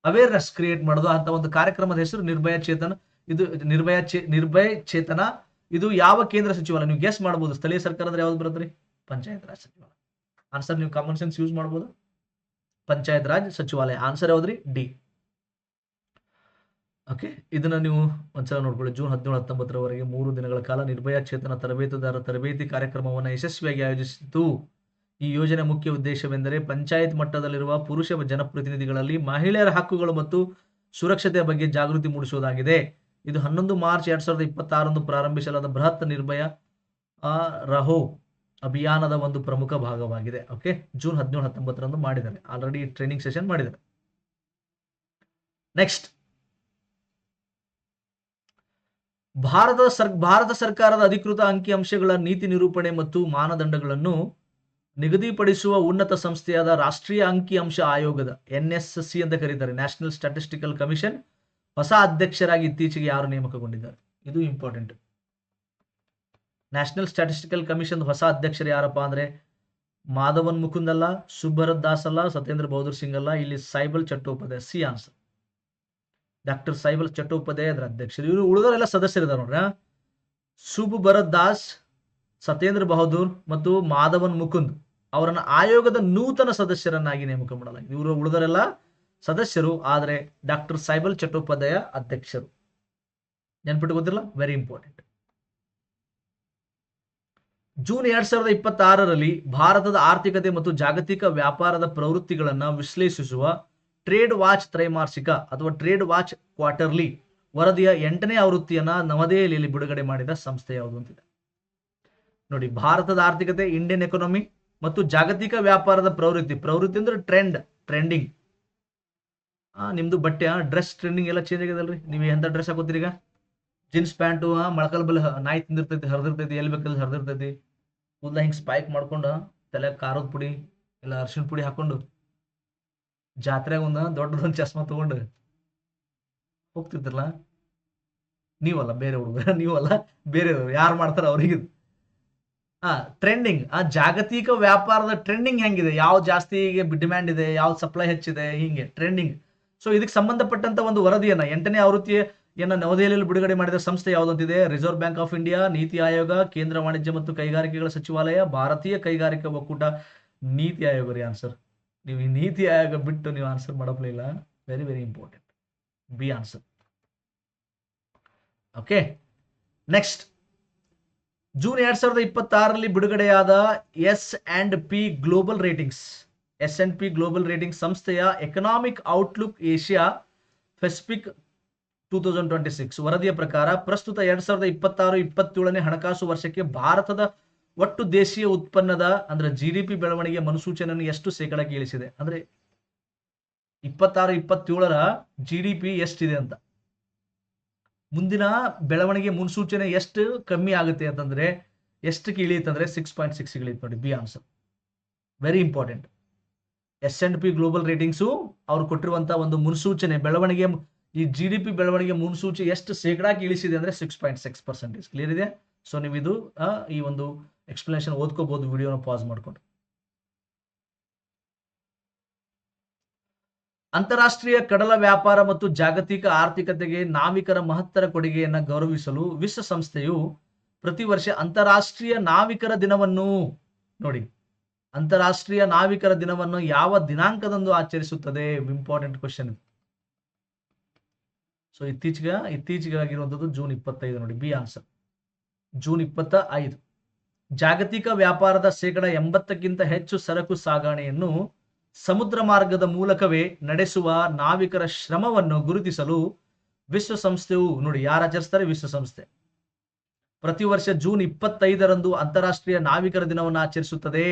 S1: ಅವೇರ್ನೆಸ್ ಕ್ರಿಯೇಟ್ ಮಾಡೋದು ಅಂತ ಒಂದು ಕಾರ್ಯಕ್ರಮದ ಹೆಸರು ನಿರ್ಭಯ ಚೇತನ. ಇದು ನಿರ್ಭಯ ಚೇತನ ಇದು ಯಾವ ಕೇಂದ್ರ ಸಚಿವಾಲಯ? ನೀವು ಗೆಸ್ ಮಾಡಬಹುದು. ಸ್ಥಳೀಯ ಸರ್ಕಾರ ಅಂದ್ರೆ ಯಾವ್ದು ಬರುತ್ತೆ? ಪಂಚಾಯತ್ ರಾಜ್ ಸಚಿವಾಲಯ. ಆನ್ಸರ್ ನೀವು ಕಾಮನ್ ಸೆನ್ಸ್ ಯೂಸ್ ಮಾಡಬಹುದು. ಪಂಚಾಯತ್ ರಾಜ್ ಸಚಿವಾಲಯ ಆನ್ಸರ್ ಯಾವ್ದ್ರಿ? ಡಿ. ಓಕೆ, ಇದನ್ನ ನೀವು ಒಂದ್ಸಲ ನೋಡ್ಕೊಳ್ಳಿ. ಜೂನ್ 17-19ರವರೆಗೆ 3 ದಿನಗಳ ಕಾಲ ನಿರ್ಭಯ ಚೇತನ ತರಬೇತುದಾರ ತರಬೇತಿ ಕಾರ್ಯಕ್ರಮವನ್ನು ಯಶಸ್ವಿಯಾಗಿ ಆಯೋಜಿಸಿತು. ಈ ಯೋಜನೆ ಮುಖ್ಯ ಉದ್ದೇಶವೆಂದರೆ ಪಂಚಾಯತ್ ಮಟ್ಟದಲ್ಲಿರುವ ಪುರುಷ ಜನಪ್ರತಿನಿಧಿಗಳಲ್ಲಿ ಮಹಿಳೆಯರ ಹಕ್ಕುಗಳು ಮತ್ತು ಸುರಕ್ಷತೆಯ ಬಗ್ಗೆ ಜಾಗೃತಿ ಮೂಡಿಸುವುದಾಗಿದೆ. ಇದು 11 ಮಾರ್ಚ್ 2026 ಪ್ರಾರಂಭಿಸಲಾದ ಬೃಹತ್ ನಿರ್ಭಯ ರಹೋ ಅಭಿಯಾನದ ಒಂದು ಪ್ರಮುಖ ಭಾಗವಾಗಿದೆ. ಓಕೆ, ಜೂನ್ 17-19 ಮಾಡಿದ್ದಾರೆ. ಆಲ್ರೆಡಿ ಟ್ರೈನಿಂಗ್ ಸೆಷನ್ ಮಾಡಿದ್ದಾರೆ. ನೆಕ್ಸ್ಟ್, ಭಾರತ ಸರ್ಕಾರದ ಅಧಿಕೃತ ಅಂಕಿಅಂಶಗಳ ನೀತಿ ನಿರೂಪಣೆ ಮತ್ತು ಮಾನದಂಡಗಳನ್ನು ನಿಗದಿಪಡಿಸುವ ಉನ್ನತ ಸಂಸ್ಥೆಯಾದ ರಾಷ್ಟ್ರೀಯ ಅಂಕಿಅಂಶ ಆಯೋಗದ NSC ಅಂತ ಕರೀತಾರೆ, ನ್ಯಾಷನಲ್ ಸ್ಟ್ಯಾಟಿಸ್ಟಿಕಲ್ ಕಮಿಷನ್ ಹೊಸ ಅಧ್ಯಕ್ಷರಾಗಿ ಇತ್ತೀಚೆಗೆ ಯಾರು ನೇಮಕಗೊಂಡಿದ್ದಾರೆ? ಇದು ಇಂಪಾರ್ಟೆಂಟ್. ನ್ಯಾಷನಲ್ ಸ್ಟ್ಯಾಟಿಸ್ಟಿಕಲ್ ಕಮಿಷನ್ ಹೊಸ ಅಧ್ಯಕ್ಷರು ಯಾರಪ್ಪ ಅಂದ್ರೆ ಮಾಧವನ್ ಮುಕುಂದ್ ಅಲ್ಲ, ಸುಭರತ್ ದಾಸ್ ಅಲ್ಲ, ಸತ್ಯೇಂದ್ರ ಬಹದ್ದೂರ್ ಸಿಂಗ್ ಅಲ್ಲ, ಇಲ್ಲಿ Saibal Chattopadhyay. C answer, doctor Saibal Chattopadhyay ಅದರ ಅಧ್ಯಕ್ಷರು. ಇವರು ಉಳಿದವರೆಲ್ಲ ಸದಸ್ಯರಿದ್ದಾರೆ ನೋಡ್ರ, ಸುಭರತ್ ದಾಸ್, ಸತ್ಯೇಂದ್ರ ಬಹದ್ದೂರ್ ಮತ್ತು ಮಾಧವನ್ ಮುಕುಂದ್ ಅವರನ್ನ ಆಯೋಗದ ನೂತನ ಸದಸ್ಯರನ್ನಾಗಿ ನೇಮಕ ಮಾಡಲಾಗಿದೆ. ಇವರು ಉಳಿದವರೆಲ್ಲ ಸದಸ್ಯರು, ಆದರೆ ಡಾಕ್ಟರ್ ಸೈಬಲ್ ಚಟ್ಟೋಪಾಧ್ಯಾಯ ಅಧ್ಯಕ್ಷರು. ನೆನ್ಪಿಟ್ಟು ಗೊತ್ತಿಲ್ಲ, ವೆರಿ ಇಂಪಾರ್ಟೆಂಟ್. ಜೂನ್ 2026ರಲ್ಲಿ ಭಾರತದ ಆರ್ಥಿಕತೆ ಮತ್ತು ಜಾಗತಿಕ ವ್ಯಾಪಾರದ ಪ್ರವೃತ್ತಿಗಳನ್ನು ವಿಶ್ಲೇಷಿಸುವ ಟ್ರೇಡ್ ವಾಚ್ ತ್ರೈಮಾಸಿಕ ಅಥವಾ ಟ್ರೇಡ್ ವಾಚ್ ಕ್ವಾರ್ಟರ್ಲಿ ವರದಿಯ 8ನೇ ಆವೃತ್ತಿಯನ್ನ ನವದೆಹಲಿಯಲ್ಲಿ ಬಿಡುಗಡೆ ಮಾಡಿದ ಸಂಸ್ಥೆ ಯಾವುದು ಅಂತಿದೆ ನೋಡಿ. ಭಾರತದ ಆರ್ಥಿಕತೆ, ಇಂಡಿಯನ್ ಎಕಾನಮಿ ಮತ್ತು ಜಾಗತಿಕ ವ್ಯಾಪಾರದ ಪ್ರವೃತ್ತಿ ಅಂದ್ರೆ ಟ್ರೆಂಡಿಂಗ್. ನಿಮ್ದು ಬಟ್ಟೆ ಡ್ರೆಸ್ ಟ್ರೆಂಡಿಂಗ್ ಎಲ್ಲ ಚೇಂಜ್ ಆಗಿದಲ್ರಿ. ನೀವು ಎಂತ ಡ್ರೆಸ್ ಹಾಕೋತೀರಿ? ಈಗ ಜೀನ್ಸ್ ಪ್ಯಾಂಟು ಮೊಳಕಲ್ ಬಲ್ ನಾಯಿ ತಿಂದಿರ್ತೈತಿ, ಹರಿದಿರ್ತೈತಿ, ಎಲ್ಲಿ ಬೇಕಲ್ಲಿ ಹರಿದಿರ್ತೈತಿ. ಕೂದಲ ಹಿಂಗೆ ಸ್ಪೈಕ್ ಮಾಡ್ಕೊಂಡು ತಲೆ ಖಾರದ ಪುಡಿ ಇಲ್ಲ ಅರ್ಶಿಣ ಪುಡಿ ಹಾಕೊಂಡು ಜಾತ್ರೆಗೆ ದೊಡ್ಡದೊಂದು ಚಸ್ಮಾ ತಗೊಂಡು ಹೋಗ್ತಿರ್ತಿರಲ್ಲ. ನೀವಲ್ಲ, ಬೇರೆ ಹುಡುಗ, ನೀವಲ್ಲ ಬೇರೆಯವರು ಯಾರು ಮಾಡ್ತಾರ ಅವ್ರಿಗೆ. ಟ್ರೆಂಡಿಂಗ್, ಜಾಗತಿಕ ವ್ಯಾಪಾರದ ಟ್ರೆಂಡಿಂಗ್ ಹೆಂಗಿದೆ, ಯಾವ ಜಾಸ್ತಿ ಡಿಮ್ಯಾಂಡ್ ಇದೆ, ಯಾವ ಸಪ್ಲೈ ಹೆಚ್ಚಿದೆ, ಹಿಂಗೆ ಟ್ರೆಂಡಿಂಗ್. ಸೊ ಇದಕ್ಕೆ ಸಂಬಂಧಪಟ್ಟಂತ ಒಂದು ವರದಿಯನ್ನ 8ನೇ ಆವೃತ್ತಿಯನ್ನ ನವದೆಹಲಿಯಲ್ಲಿ ಬಿಡುಗಡೆ ಮಾಡಿದ ಸಂಸ್ಥೆ ಯಾವುದಂತಿದೆ? Reserve bank of India, NITI Aayog, ಕೇಂದ್ರ ವಾಣಿಜ್ಯ ಮತ್ತು ಕೈಗಾರಿಕೆಗಳ ಸಚಿವಾಲಯ, ಭಾರತೀಯ ಕೈಗಾರಿಕಾ ಒಕ್ಕೂಟ, ನೀತಿ ಆಯೋಗ ರೀ ಆನ್ಸರ್. ನೀವು ಈ ನೀತಿ ಆಯೋಗ ಬಿಟ್ಟು ನೀವು ಆನ್ಸರ್ ಮಾಡಲಿಲ್ಲ. Very very important. B answer. Okay, next June 2026ರಲ್ಲಿ ಬಿಡುಗಡೆಯಾದ S&P ಗ್ಲೋಬಲ್ ರೇಟಿಂಗ್ಸ್ ಸಂಸ್ಥೆಯ ಎಕನಾಮಿಕ್ ಔಟ್ಲುಕ್ ಏಷ್ಯಾ ಪೆಸಿಫಿಕ್ 2026 ವರದಿಯ ಪ್ರಕಾರ ಪ್ರಸ್ತುತ 2026-27ನೇ ಹಣಕಾಸು ವರ್ಷಕ್ಕೆ ಭಾರತದ ಒಟ್ಟು ದೇಶೀಯ ಉತ್ಪನ್ನದ ಅಂದ್ರೆ GDP ಬೆಳವಣಿಗೆ ಮುನ್ಸೂಚನೆಯನ್ನು ಎಷ್ಟು ಶೇಕಡಕ್ಕೆ ಇಳಿಸಿದೆ, ಅಂದ್ರೆ 26-27ರ GDP ಎಷ್ಟಿದೆ ಅಂತ. ಮುಂದಿನ ಬೆಳವಣಿಗೆ ಮುನ್ಸೂಚನೆ ಎಷ್ಟು ಕಮ್ಮಿ ಆಗುತ್ತೆ ಅಂತಂದ್ರೆ ಎಷ್ಟಕ್ಕೆ ಇಳಿಯುತ್ತಂದ್ರೆ 6.6 ಇಳಿಯುತ್ತೆ ನೋಡಿ. B answer, very important. S&P global ratings ಅವ್ರು ಕೊಟ್ಟಿರುವಂತ ಒಂದು ಮುನ್ಸೂಚನೆ ಬೆಳವಣಿಗೆ, ಈ GDP ಬೆಳವಣಿಗೆ ಮುನ್ಸೂಚನೆ ಎಷ್ಟು ಶೇಕಡಾಕ್ಕೆ ಇಳಿಸಿದೆ ಅಂದ್ರೆ 6.6%. ಕ್ಲಿಯರ್ ಇದೆ? ಸೊ ನೀವು ಇದು ಈ ಒಂದು ಎಕ್ಸ್ಪ್ಲನೇಷನ್ ಓದ್ಕೋಬಹುದು ವಿಡಿಯೋನ ಪಾಸ್ ಮಾಡ್ಕೊಂಡು. ಅಂತಾರಾಷ್ಟ್ರೀಯ ಕಡಲ ವ್ಯಾಪಾರ ಮತ್ತು ಜಾಗತಿಕ ಆರ್ಥಿಕತೆಗೆ ನಾವಿಕರ ಮಹತ್ತರ ಕೊಡುಗೆಯನ್ನು ಗೌರವಿಸಲು ವಿಶ್ವಸಂಸ್ಥೆಯು ಪ್ರತಿ ವರ್ಷ ಅಂತಾರಾಷ್ಟ್ರೀಯ ನಾವಿಕರ ದಿನವನ್ನು ನೋಡಿ, ಅಂತಾರಾಷ್ಟ್ರೀಯ ನಾವಿಕರ ದಿನವನ್ನು ಯಾವ ದಿನಾಂಕದಂದು ಆಚರಿಸುತ್ತದೆ? ಇಂಪಾರ್ಟೆಂಟ್ ಕ್ವಶನ್ ಇದು. ಸೊ ಇತ್ತೀಚೆಗೆ ಆಗಿರುವಂತದ್ದು ಜೂನ್ 25 ನೋಡಿ. B answer, June 25. ಜಾಗತಿಕ ವ್ಯಾಪಾರದ 80%ಕ್ಕಿಂತ ಹೆಚ್ಚು ಸರಕು ಸಾಗಣೆಯನ್ನು ಸಮುದ್ರ ಮಾರ್ಗದ ಮೂಲಕವೇ ನಡೆಸುವ ನಾವಿಕರ ಶ್ರಮವನ್ನು ಗುರುತಿಸಲು ವಿಶ್ವಸಂಸ್ಥೆಯು ನೋಡಿ, ಯಾರು ಆಚರಿಸ್ತಾರೆ? ವಿಶ್ವಸಂಸ್ಥೆ ಪ್ರತಿ ವರ್ಷ ಜೂನ್ 25ರಂದು ಅಂತಾರಾಷ್ಟ್ರೀಯ ನಾವಿಕರ ದಿನವನ್ನು ಆಚರಿಸುತ್ತದೆ.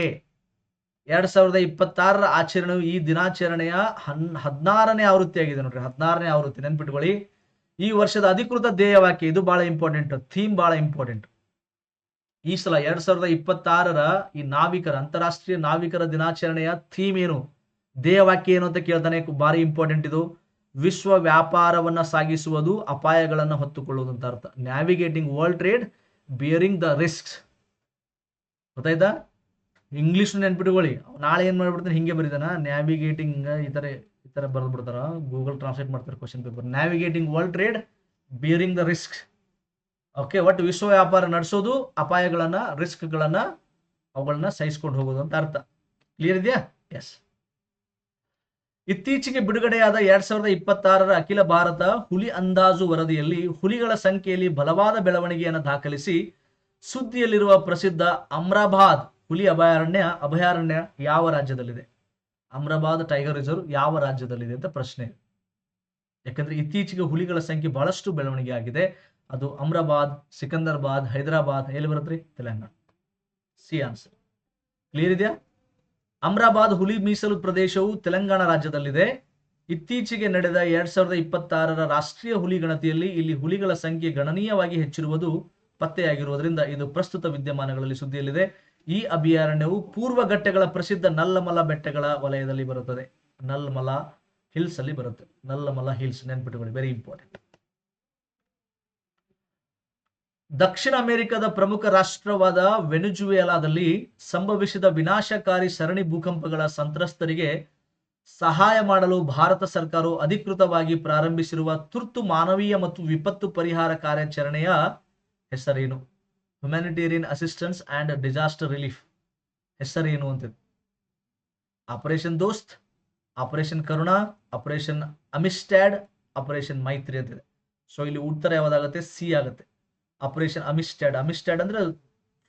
S1: 2026ರ ಆಚರಣೆಯು ಈ ದಿನಾಚರಣೆಯ 16ನೇ ಆವೃತ್ತಿಯಾಗಿದೆ ನೋಡ್ರಿ. 16ನೇ ಆವೃತ್ತಿ ನೆನ್ಪಿಟ್ಕೊಳ್ಳಿ. ಈ ವರ್ಷದ ಅಧಿಕೃತ ಧ್ಯೇಯವಾಕ್ಯ, ಇದು ಬಹಳ ಇಂಪಾರ್ಟೆಂಟ್, ಥೀಮ್ ಬಹಳ ಇಂಪಾರ್ಟೆಂಟ್. ಈ ಸಲ 2026ರ ಈ ನಾವಿಕರ ಅಂತಾರಾಷ್ಟ್ರೀಯ ನಾವಿಕರ ದಿನಾಚರಣೆಯ ಥೀಮ್ ಏನು, ಧ್ಯೇಯವಾಕ್ಯ ಏನು ಅಂತ ಕೇಳ್ತಾನೆ. ಭಾರಿ ಇಂಪಾರ್ಟೆಂಟ್ ಇದು. ವಿಶ್ವ ವ್ಯಾಪಾರವನ್ನ ಸಾಗಿಸುವುದು, ಅಪಾಯಗಳನ್ನು ಹೊತ್ತುಕೊಳ್ಳುವುದು ಅಂತ ಅರ್ಥ. ನ್ಯಾವಿಗೇಟಿಂಗ್ world trade bearing the risks. ಗೊತ್ತಾಯ್ತಾ? ಇಂಗ್ಲಿಷ್ ನೆನ್ಪಿಟ್ಕೊಳ್ಳಿ. ನಾಳೆ ಏನ್ ಮಾಡ್ಬಿಡ್ತಾನೆ, ಹಿಂಗೆ ಬರೀತಾನ, ನ್ಯಾವಿಗೇಟಿಂಗ್ ಈ ತರ ಬರೆದು ಬಿಡ್ತಾರ. ಗೂಗಲ್ ಟ್ರಾನ್ಸ್ಲೇಟ್ ಮಾಡ್ತಾರೆ question paper. ನ್ಯಾವಿಗೇಟಿಂಗ್ world trade bearing the risk. Okay, ಒಟ್ಟು ವಿಶ್ವ ವ್ಯಾಪಾರ ನಡೆಸೋದು, ಅಪಾಯಗಳನ್ನ, ರಿಸ್ಕ್ಗಳನ್ನ, ಅವುಗಳನ್ನ ಸಹಿಸ್ಕೊಂಡು ಹೋಗೋದು ಅಂತ ಅರ್ಥ. ಕ್ಲಿಯರ್ ಇದೆಯಾ? ಎಸ್. ಇತ್ತೀಚೆಗೆ ಬಿಡುಗಡೆಯಾದ 2026ರ ಅಖಿಲ ಭಾರತ ಹುಲಿ ಅಂದಾಜು ವರದಿಯಲ್ಲಿ ಹುಲಿಗಳ ಸಂಖ್ಯೆಯಲ್ಲಿ ಬಲವಾದ ಬೆಳವಣಿಗೆಯನ್ನು ದಾಖಲಿಸಿ ಸುದ್ದಿಯಲ್ಲಿರುವ ಪ್ರಸಿದ್ಧ ಅಮ್ರಾಬಾದ್ ಹುಲಿ ಅಭಯಾರಣ್ಯ ಯಾವ ರಾಜ್ಯದಲ್ಲಿದೆ? ಅಮ್ರಾಬಾದ್ ಟೈಗರ್ ರಿಸರ್ವ್ ಯಾವ ರಾಜ್ಯದಲ್ಲಿದೆ ಅಂತ ಪ್ರಶ್ನೆ. ಯಾಕಂದ್ರೆ ಇತ್ತೀಚೆಗೆ ಹುಲಿಗಳ ಸಂಖ್ಯೆ ಬಹಳಷ್ಟು ಬೆಳವಣಿಗೆ ಆಗಿದೆ. ಅದು ಅಮ್ರಾಬಾದ್, ಸಿಕಂದರಾಬಾದ್, ಹೈದರಾಬಾದ್, ಎಲ್ಲಿ ಬರುತ್ತೆ? ತೆಲಂಗಾಣ. C answer. ಕ್ಲಿಯರ್ ಇದೆಯಾ? ಅಮ್ರಾಬಾದ್ ಹುಲಿ ಮೀಸಲು ಪ್ರದೇಶವು ತೆಲಂಗಾಣ ರಾಜ್ಯದಲ್ಲಿದೆ. ಇತ್ತೀಚೆಗೆ ನಡೆದ 2026ರ ರಾಷ್ಟ್ರೀಯ ಹುಲಿ ಗಣತಿಯಲ್ಲಿ ಇಲ್ಲಿ ಹುಲಿಗಳ ಸಂಖ್ಯೆ ಗಣನೀಯವಾಗಿ ಹೆಚ್ಚಿರುವುದು ಪತ್ತೆಯಾಗಿರುವುದರಿಂದ ಇದು ಪ್ರಸ್ತುತ ವಿದ್ಯಮಾನಗಳಲ್ಲಿ ಸುದ್ದಿಯಲ್ಲಿದೆ. ಈ ಅಭಯಾರಣ್ಯವು ಪೂರ್ವ ಘಟ್ಟಗಳ ಪ್ರಸಿದ್ಧ ನಲ್ಲಮಲ ಬೆಟ್ಟಗಳ ವಲಯದಲ್ಲಿ ಬರುತ್ತದೆ. ನಲ್ಲಮಲ ಹಿಲ್ಸ್ ಅಲ್ಲಿ ಬರುತ್ತೆ. ನಲ್ಲಮಲ ಹಿಲ್ಸ್ ನೆನ್ಪಿಟ್ಟುಕೊಳ್ಳಿ, ವೆರಿ ಇಂಪಾರ್ಟೆಂಟ್. ದಕ್ಷಿಣ ಅಮೆರಿಕದ ಪ್ರಮುಖ ರಾಷ್ಟ್ರವಾದ ವೆನಿಜುವೆಲಾದಲ್ಲಿ ಸಂಭವಿಸಿದ ವಿನಾಶಕಾರಿ ಸರಣಿ ಭೂಕಂಪಗಳ ಸಂತ್ರಸ್ತರಿಗೆ ಸಹಾಯ ಮಾಡಲು ಭಾರತ ಸರ್ಕಾರವು ಅಧಿಕೃತವಾಗಿ ಪ್ರಾರಂಭಿಸಿರುವ ತುರ್ತು ಮಾನವೀಯ ಮತ್ತು ವಿಪತ್ತು ಪರಿಹಾರ ಕಾರ್ಯಾಚರಣೆಯ ಹೆಸರೇನು? Humanitarian assistance and disaster relief ಹೆಸರೇನು ಅಂತ. ಆಪರೇಷನ್ ದೋಸ್ತ್, ಆಪರೇಷನ್ ಕರುಣಾ, ಆಪರೇಷನ್ ಅಮಿಸ್ಟ್ಯಾಡ್, ಆಪರೇಷನ್ ಮೈತ್ರಿ ಅಂತಿದೆ. ಸೊ ಇಲ್ಲಿ ಉತ್ತರ ಯಾವ್ದಾಗುತ್ತೆ? ಸಿ ಆಗುತ್ತೆ. ಆಪರೇಷನ್ ಅಮಿಸ್ಟ್ಯಾಡ್. ಅಮಿಸ್ಟ್ಯಾಡ್ ಅಂದ್ರೆ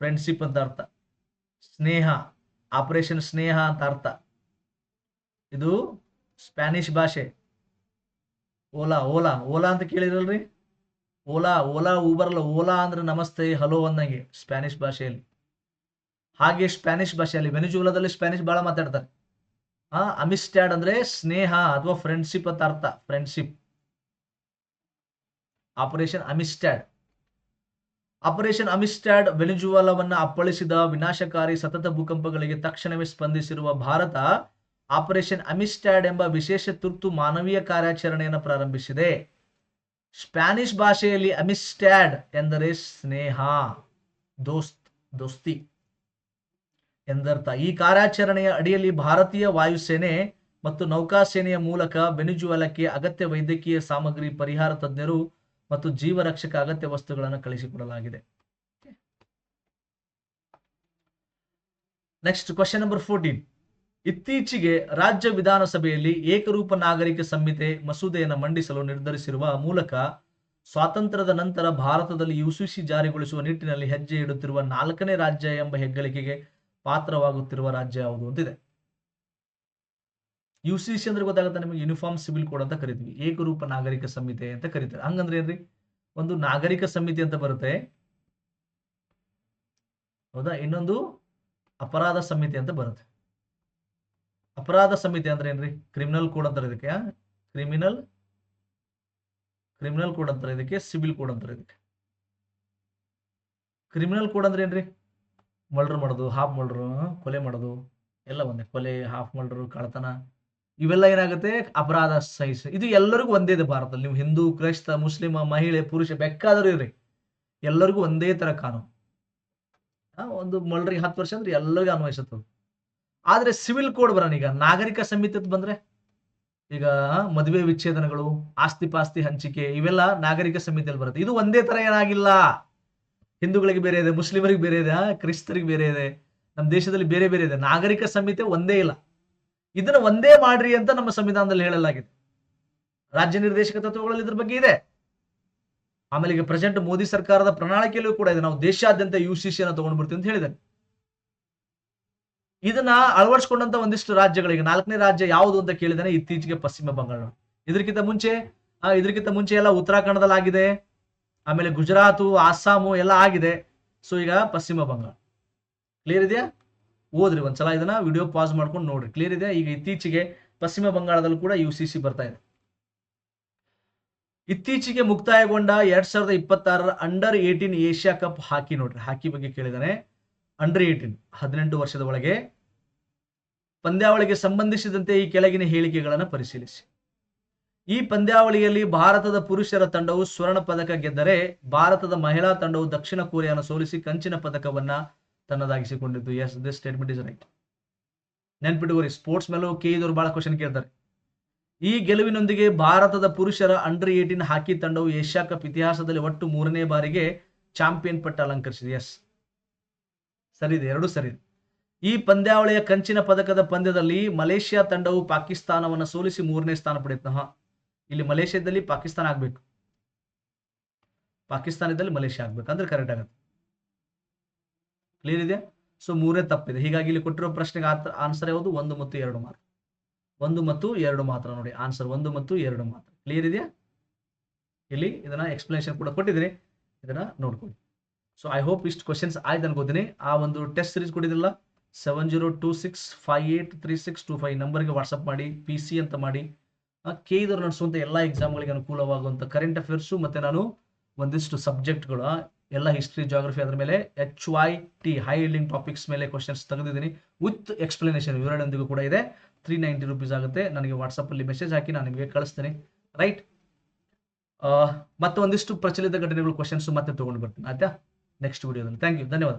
S1: ಫ್ರೆಂಡ್ಶಿಪ್ ಅಂತ ಅರ್ಥ, ಸ್ನೇಹ. ಆಪರೇಷನ್ ಸ್ನೇಹ ಅಂತ ಅರ್ಥ. ಇದು ಸ್ಪ್ಯಾನಿಷ್ ಭಾಷೆ. ಓಲಾ ಓಲಾ ಓಲಾ ಅಂತ ಕೇಳಿರಲ್ರಿ? ಓಲಾ ಊಬರ್ ಅಲ್ಲ. ಓಲಾ ಅಂದ್ರೆ ನಮಸ್ತೆ, ಹಲೋ ಅನ್ನಂಗೆ ಸ್ಪ್ಯಾನಿಷ್ ಭಾಷೆಯಲ್ಲಿ. ಹಾಗೆ ಸ್ಪ್ಯಾನಿಷ್ ಭಾಷೆಯಲ್ಲಿ ವೆನಿಜುವೆಲಾದಲ್ಲಿ ಸ್ಪ್ಯಾನಿಷ್ ಬಹಳ ಮಾತಾಡ್ತಾರೆ. ಅಮಿಸ್ಟ್ಯಾಡ್ ಅಂದ್ರೆ ಸ್ನೇಹ ಅಥವಾ ಫ್ರೆಂಡ್ಶಿಪ್ ಅಂತ ಅರ್ಥ, ಫ್ರೆಂಡ್ಶಿಪ್. ಆಪರೇಷನ್ ಅಮಿಸ್ಟ್ಯಾಡ್. ಆಪರೇಷನ್ ಅಮಿಸ್ಟ್ಯಾಡ್ ವೆನಿಜುವೆಲಾವನ್ನ ಅಪ್ಪಳಿಸಿದ ವಿನಾಶಕಾರಿ ಸತತ ಭೂಕಂಪಗಳಿಗೆ ತಕ್ಷಣವೇ ಸ್ಪಂದಿಸಿರುವ ಭಾರತ ಆಪರೇಷನ್ ಅಮಿಸ್ಟ್ಯಾಡ್ ಎಂಬ ವಿಶೇಷ ತುರ್ತು ಮಾನವೀಯ ಕಾರ್ಯಾಚರಣೆಯನ್ನು ಪ್ರಾರಂಭಿಸಿದೆ. ಸ್ಪ್ಯಾನಿಷ್ ಭಾಷೆಯಲ್ಲಿ ಅಮಿಸ್ಟ್ಯಾಡ್ ಎಂದರೆ ಸ್ನೇಹ, ದೋಸ್ತಿ ಎಂದರ್ಥ. ಈ ಕಾರ್ಯಾಚರಣೆಯ ಅಡಿಯಲ್ಲಿ ಭಾರತೀಯ ವಾಯುಸೇನೆ ಮತ್ತು ನೌಕಾಸೇನೆಯ ಮೂಲಕ ವೆನಿಜುವೆಲಾಕ್ಕೆ ಅಗತ್ಯ ವೈದ್ಯಕೀಯ ಸಾಮಗ್ರಿ, ಪರಿಹಾರ ತಜ್ಞರು ಮತ್ತು ಜೀವರಕ್ಷಕ ಅಗತ್ಯ ವಸ್ತುಗಳನ್ನು ಕಳಿಸಿಕೊಡಲಾಗಿದೆ. Next question number 14. ಇತ್ತೀಚೆಗೆ ರಾಜ್ಯ ವಿಧಾನಸಭೆಯಲ್ಲಿ ಏಕರೂಪ ನಾಗರಿಕ ಸಂಹಿತೆ ಮಸೂದೆಯನ್ನು ಮಂಡಿಸಲು ನಿರ್ಧರಿಸಿರುವ ಮೂಲಕ ಸ್ವಾತಂತ್ರ್ಯದ ನಂತರ ಭಾರತದಲ್ಲಿ ಯುಸಿಸಿ ಜಾರಿಗೊಳಿಸುವ ನಿಟ್ಟಿನಲ್ಲಿ ಹೆಜ್ಜೆ ಇಡುತ್ತಿರುವ 4ನೇ ರಾಜ್ಯ ಎಂಬ ಹೆಗ್ಗಳಿಕೆಗೆ ಪಾತ್ರವಾಗುತ್ತಿರುವ ರಾಜ್ಯ ಯಾವುದು ಅಂತಿದೆ. ಯುಸಿಸಿ ಅಂದ್ರೆ ಗೊತ್ತಾಗುತ್ತೆ ನಿಮಗೆ, ಯೂನಿಫಾರ್ಮ್ ಸಿವಿಲ್ ಕೋಡ್ ಅಂತ ಕರಿತೀವಿ, ಏಕರೂಪ ನಾಗರಿಕ ಸಂಹಿತೆ ಅಂತ ಕರೀತಾರೆ. ಹಂಗಂದ್ರೆ ಏನ್ರಿ, ಒಂದು ನಾಗರಿಕ ಸಂಹಿತೆ ಅಂತ ಬರುತ್ತೆ, ಹೌದಾ, ಇನ್ನೊಂದು ಅಪರಾಧ ಸಂಹಿತೆ ಅಂತ ಬರುತ್ತೆ. ಅಪರಾಧ ಸಂಹಿತೆ ಅಂದ್ರೆ ಏನ್ರಿ, ಕ್ರಿಮಿನಲ್ ಕೋಡ್ ಅಂತಾರೆ ಇದಕ್ಕೆ, ಕ್ರಿಮಿನಲ್ ಕೋಡ್ ಅಂತಾರೆ ಇದಕ್ಕೆ, ಸಿವಿಲ್ ಕೋಡ್ ಅಂತಾರೆ ಇದಕ್ಕೆ. ಕ್ರಿಮಿನಲ್ ಕೋಡ್ ಅಂದ್ರೆ ಏನ್ರಿ, ಮರ್ಡರ್ ಮಾಡೋದು, ಹಾಫ್ ಮರ್ಡರ್, ಕೊಲೆ ಮಾಡೋದು ಎಲ್ಲ ಒಂದೇ, ಕೊಲೆ, ಹಾಫ್ ಮರ್ಡರ್, ಕಳ್ಳತನ, ಇವೆಲ್ಲ ಏನಾಗುತ್ತೆ ಅಪರಾಧ ಸಹಿಸ. ಇದು ಎಲ್ಲರಿಗೂ ಒಂದೇ ಇದೆ ಭಾರತದಲ್ಲಿ. ನೀವು ಹಿಂದೂ, ಕ್ರೈಸ್ತ, ಮುಸ್ಲಿಮ, ಮಹಿಳೆ, ಪುರುಷ ಬೇಕಾದರೂ ಇರ್ರಿ, ಎಲ್ಲರಿಗೂ ಒಂದೇ ತರ ಕಾನೂನು. ಒಂದು ಮರ್ಡರ್ಗೆ 10 ವರ್ಷ ಅಂದ್ರೆ ಎಲ್ಲರಿಗೂ ಅನ್ವಯಿಸುತ್ತದೆ. ಆದ್ರೆ ಸಿವಿಲ್ ಕೋಡ್ ಬರೋಣ, ಈಗ ನಾಗರಿಕ ಸಂಹಿತೆ ಬಂದ್ರೆ, ಈಗ ಮದುವೆ ವಿಚ್ಛೇದನಗಳು, ಆಸ್ತಿ ಪಾಸ್ತಿ ಹಂಚಿಕೆ, ಇವೆಲ್ಲ ನಾಗರಿಕ ಸಂಹಿತೆಯಲ್ಲಿ ಬರುತ್ತೆ. ಇದು ಒಂದೇ ತರ ಏನಾಗಿಲ್ಲ, ಹಿಂದೂಗಳಿಗೆ ಬೇರೆ ಇದೆ, ಮುಸ್ಲಿಮರಿಗೆ ಬೇರೆ ಇದೆ, ಕ್ರಿಸ್ತರಿಗೆ ಬೇರೆ ಇದೆ, ನಮ್ಮ ದೇಶದಲ್ಲಿ ಬೇರೆ ಬೇರೆ ಇದೆ. ನಾಗರಿಕ ಸಂಹಿತೆ ಒಂದೇ ಇಲ್ಲ. ಇದನ್ನ ಒಂದೇ ಮಾಡ್ರಿ ಅಂತ ನಮ್ಮ ಸಂವಿಧಾನದಲ್ಲಿ ಹೇಳಲಾಗಿದೆ. ರಾಜ್ಯ ನಿರ್ದೇಶಕ ತತ್ವಗಳಲ್ಲಿ ಇದ್ರ ಬಗ್ಗೆ ಇದೆ. ಆಮೇಲೆ ಈಗ ಪ್ರೆಸೆಂಟ್ ಮೋದಿ ಸರ್ಕಾರದ ಪ್ರಣಾಳಿಕೆಯಲ್ಲೂ ಕೂಡ ಇದೆ, ನಾವು ದೇಶಾದ್ಯಂತ ಯುಸಿಸಿ ಅನ್ನು ತಗೊಂಡು ಬರ್ತೀವಿ ಅಂತ ಹೇಳಿದ್ದಾರೆ. ಇದನ್ನ ಅಳವಡಿಸಿಕೊಂಡಂತ ಒಂದಿಷ್ಟು ರಾಜ್ಯಗಳಿಗೆ 4ನೇ ರಾಜ್ಯ ಯಾವುದು ಅಂತ ಕೇಳಿದಾನೆ, ಇತ್ತೀಚೆಗೆ ಪಶ್ಚಿಮ ಬಂಗಾಳ. ಇದಕ್ಕಿಂತ ಮುಂಚೆ ಎಲ್ಲ ಉತ್ತರಾಖಂಡದಲ್ಲಿ ಆಗಿದೆ, ಆಮೇಲೆ ಗುಜರಾತ್, ಅಸ್ಸಾಮು ಎಲ್ಲ ಆಗಿದೆ. ಸೊ ಈಗ ಪಶ್ಚಿಮ ಬಂಗಾಳ. ಕ್ಲಿಯರ್ ಇದೆಯಾ? ಓದ್ರಿ ಒಂದ್ಸಲ, ಇದನ್ನ ವಿಡಿಯೋ ಪಾಸ್ ಮಾಡ್ಕೊಂಡು ನೋಡ್ರಿ, ಕ್ಲಿಯರ್ ಇದೆ. ಈಗ ಇತ್ತೀಚೆಗೆ ಪಶ್ಚಿಮ ಬಂಗಾಳದಲ್ಲೂ ಕೂಡ ಯುಸಿಸಿ ಬರ್ತಾ ಇದೆ. ಇತ್ತೀಚೆಗೆ ಮುಕ್ತಾಯಗೊಂಡ 2026ರ ಅಂಡರ್ 18 ಏಷ್ಯಾ ಕಪ್ ಹಾಕಿ, ನೋಡ್ರಿ ಹಾಕಿ ಬಗ್ಗೆ ಕೇಳಿದಾನೆ. ಅಂಡರ್ 18 ವರ್ಷದ ಒಳಗೆ ಪಂದ್ಯಾವಳಿಗೆ ಸಂಬಂಧಿಸಿದಂತೆ ಈ ಕೆಳಗಿನ ಹೇಳಿಕೆಗಳನ್ನು ಪರಿಶೀಲಿಸಿ. ಈ ಪಂದ್ಯಾವಳಿಯಲ್ಲಿ ಭಾರತದ ಪುರುಷರ ತಂಡವು ಸ್ವರ್ಣ ಪದಕ ಗೆದ್ದರೆ, ಭಾರತದ ಮಹಿಳಾ ತಂಡವು ದಕ್ಷಿಣ ಕೊರಿಯಾನ ಸೋಲಿಸಿ ಕಂಚಿನ ಪದಕವನ್ನ ತನ್ನದಾಗಿಸಿಕೊಂಡಿದ್ದು. Yes, this statement is right. ನೆನ್ಪಿಟ್ಟುಕೋರಿ, ಸ್ಪೋರ್ಟ್ಸ್ ಮೇಲೂ ಕೆಇದವರು ಬಹಳ ಕ್ವಶನ್ ಕೇಳ್ತಾರೆ. ಈ ಗೆಲುವಿನೊಂದಿಗೆ ಭಾರತದ ಪುರುಷರ ಅಂಡರ್ 18 ಹಾಕಿ ತಂಡವು ಏಷ್ಯಾ ಕಪ್ ಇತಿಹಾಸದಲ್ಲಿ ಒಟ್ಟು 3ನೇ ಬಾರಿಗೆ ಚಾಂಪಿಯನ್ ಪಟ್ಟ ಅಲಂಕರಿಸಿದೆ. ಎಸ್, ಸರಿ ಇದೆ, ಎರಡು ಸರಿ. ಈ ಪಂದ್ಯಾವಳಿಯ ಕಂಚಿನ ಪದಕದ ಪಂದ್ಯದಲ್ಲಿ ಮಲೇಷ್ಯಾ ತಂಡವು ಪಾಕಿಸ್ತಾನವನ್ನು ಸೋಲಿಸಿ 3ನೇ ಸ್ಥಾನ ಪಡೆಯಿತು. ಇಲ್ಲಿ ಮಲೇಷ್ಯಾದಲ್ಲಿ ಪಾಕಿಸ್ತಾನ ಆಗ್ಬೇಕು, ಪಾಕಿಸ್ತಾನದಲ್ಲಿ ಮಲೇಷ್ಯಾ ಆಗ್ಬೇಕು ಅಂದ್ರೆ ಕರೆಕ್ಟ್ ಆಗುತ್ತೆ. ಕ್ಲಿಯರ್ ಇದೆಯಾ? ಸೊ 3 ತಪ್ಪಿದೆ. ಹೀಗಾಗಿ ಇಲ್ಲಿ ಕೊಟ್ಟಿರೋ ಪ್ರಶ್ನೆಗೆ ಆನ್ಸರ್ ಯಾವುದು? 1 ಮತ್ತು 2 ಮಾತ್ರ. 1 ಮತ್ತು 2 ಮಾತ್ರ ನೋಡಿ ಆನ್ಸರ್, 1 ಮತ್ತು 2 ಮಾತ್ರ. ಕ್ಲಿಯರ್ ಇದೆಯಾ? ಇಲ್ಲಿ ಇದನ್ನ ಎಕ್ಸ್ಪ್ಲನೇಷನ್ ಕೂಡ ಕೊಟ್ಟಿದ್ದೀನಿ, ಇದನ್ನ ನೋಡ್ಕೊಳ್ಳಿ. ಸೊ ಐ ಹೋಪ್ ಇಷ್ಟು ಕ್ವಶನ್ಸ್ ಆಯ್ತು ಅನ್ಕೋತೀನಿ. ಆ ಒಂದು ಟೆಸ್ಟ್ ಸೀರೀಸ್ ಕೊಟ್ಟಿದ್ದಿಲ್ಲ, 7026583625 ನಂಬರ್ಗೆ ವಾಟ್ಸಪ್ ಮಾಡಿ, PC ಅಂತ ಮಾಡಿ. ಕೆಇದವರು ನಡೆಸುವಂತ ಎಲ್ಲ ಎಕ್ಸಾಮ್ಗಳಿಗೆ ಅನುಕೂಲವಾಗುವಂತ ಕರೆಂಟ್ ಅಫೇರ್ಸು, ಮತ್ತೆ ನಾನು ಒಂದಿಷ್ಟು ಸಬ್ಜೆಕ್ಟ್ಗಳು, ಎಲ್ಲ ಹಿಸ್ಟ್ರಿ, ಜಾಗ್ರಫಿ, ಅದ್ರ ಮೇಲೆ HYT ಹೈ ಯೀಲ್ಡಿಂಗ್ ಟಾಪಿಕ್ಸ್ ಮೇಲೆ ಕ್ವಶನ್ಸ್ ತೆಗೆದಿದ್ದೀನಿ ವಿತ್ ಎಕ್ಸ್ಪ್ಲನೇಷನ್ ವಿವರಣೆಯೊಂದಿಗೂ ಕೂಡ ಇದೆ. 390 ರೂಪೀಸ್ ಆಗುತ್ತೆ. ನನಗೆ ವಾಟ್ಸಪ್ ಅಲ್ಲಿ ಮೆಸೇಜ್ ಹಾಕಿ ನಾನು ನಿಮಗೆ ಕಳಿಸ್ತೇನೆ. ರೈಟ್, ಮತ್ತೆ ಒಂದಿಷ್ಟು ಪ್ರಚಲಿತ ಘಟನೆಗಳು ಕ್ವಶನ್ಸ್ ಮತ್ತೆ ತಗೊಂಡು ಬರ್ತೀನಿ, ಆಯ್ತಾ, ನೆಕ್ಸ್ಟ್ ವಿಡಿಯೋದಲ್ಲಿ. ಥ್ಯಾಂಕ್ ಯು, ಧನ್ಯವಾದ.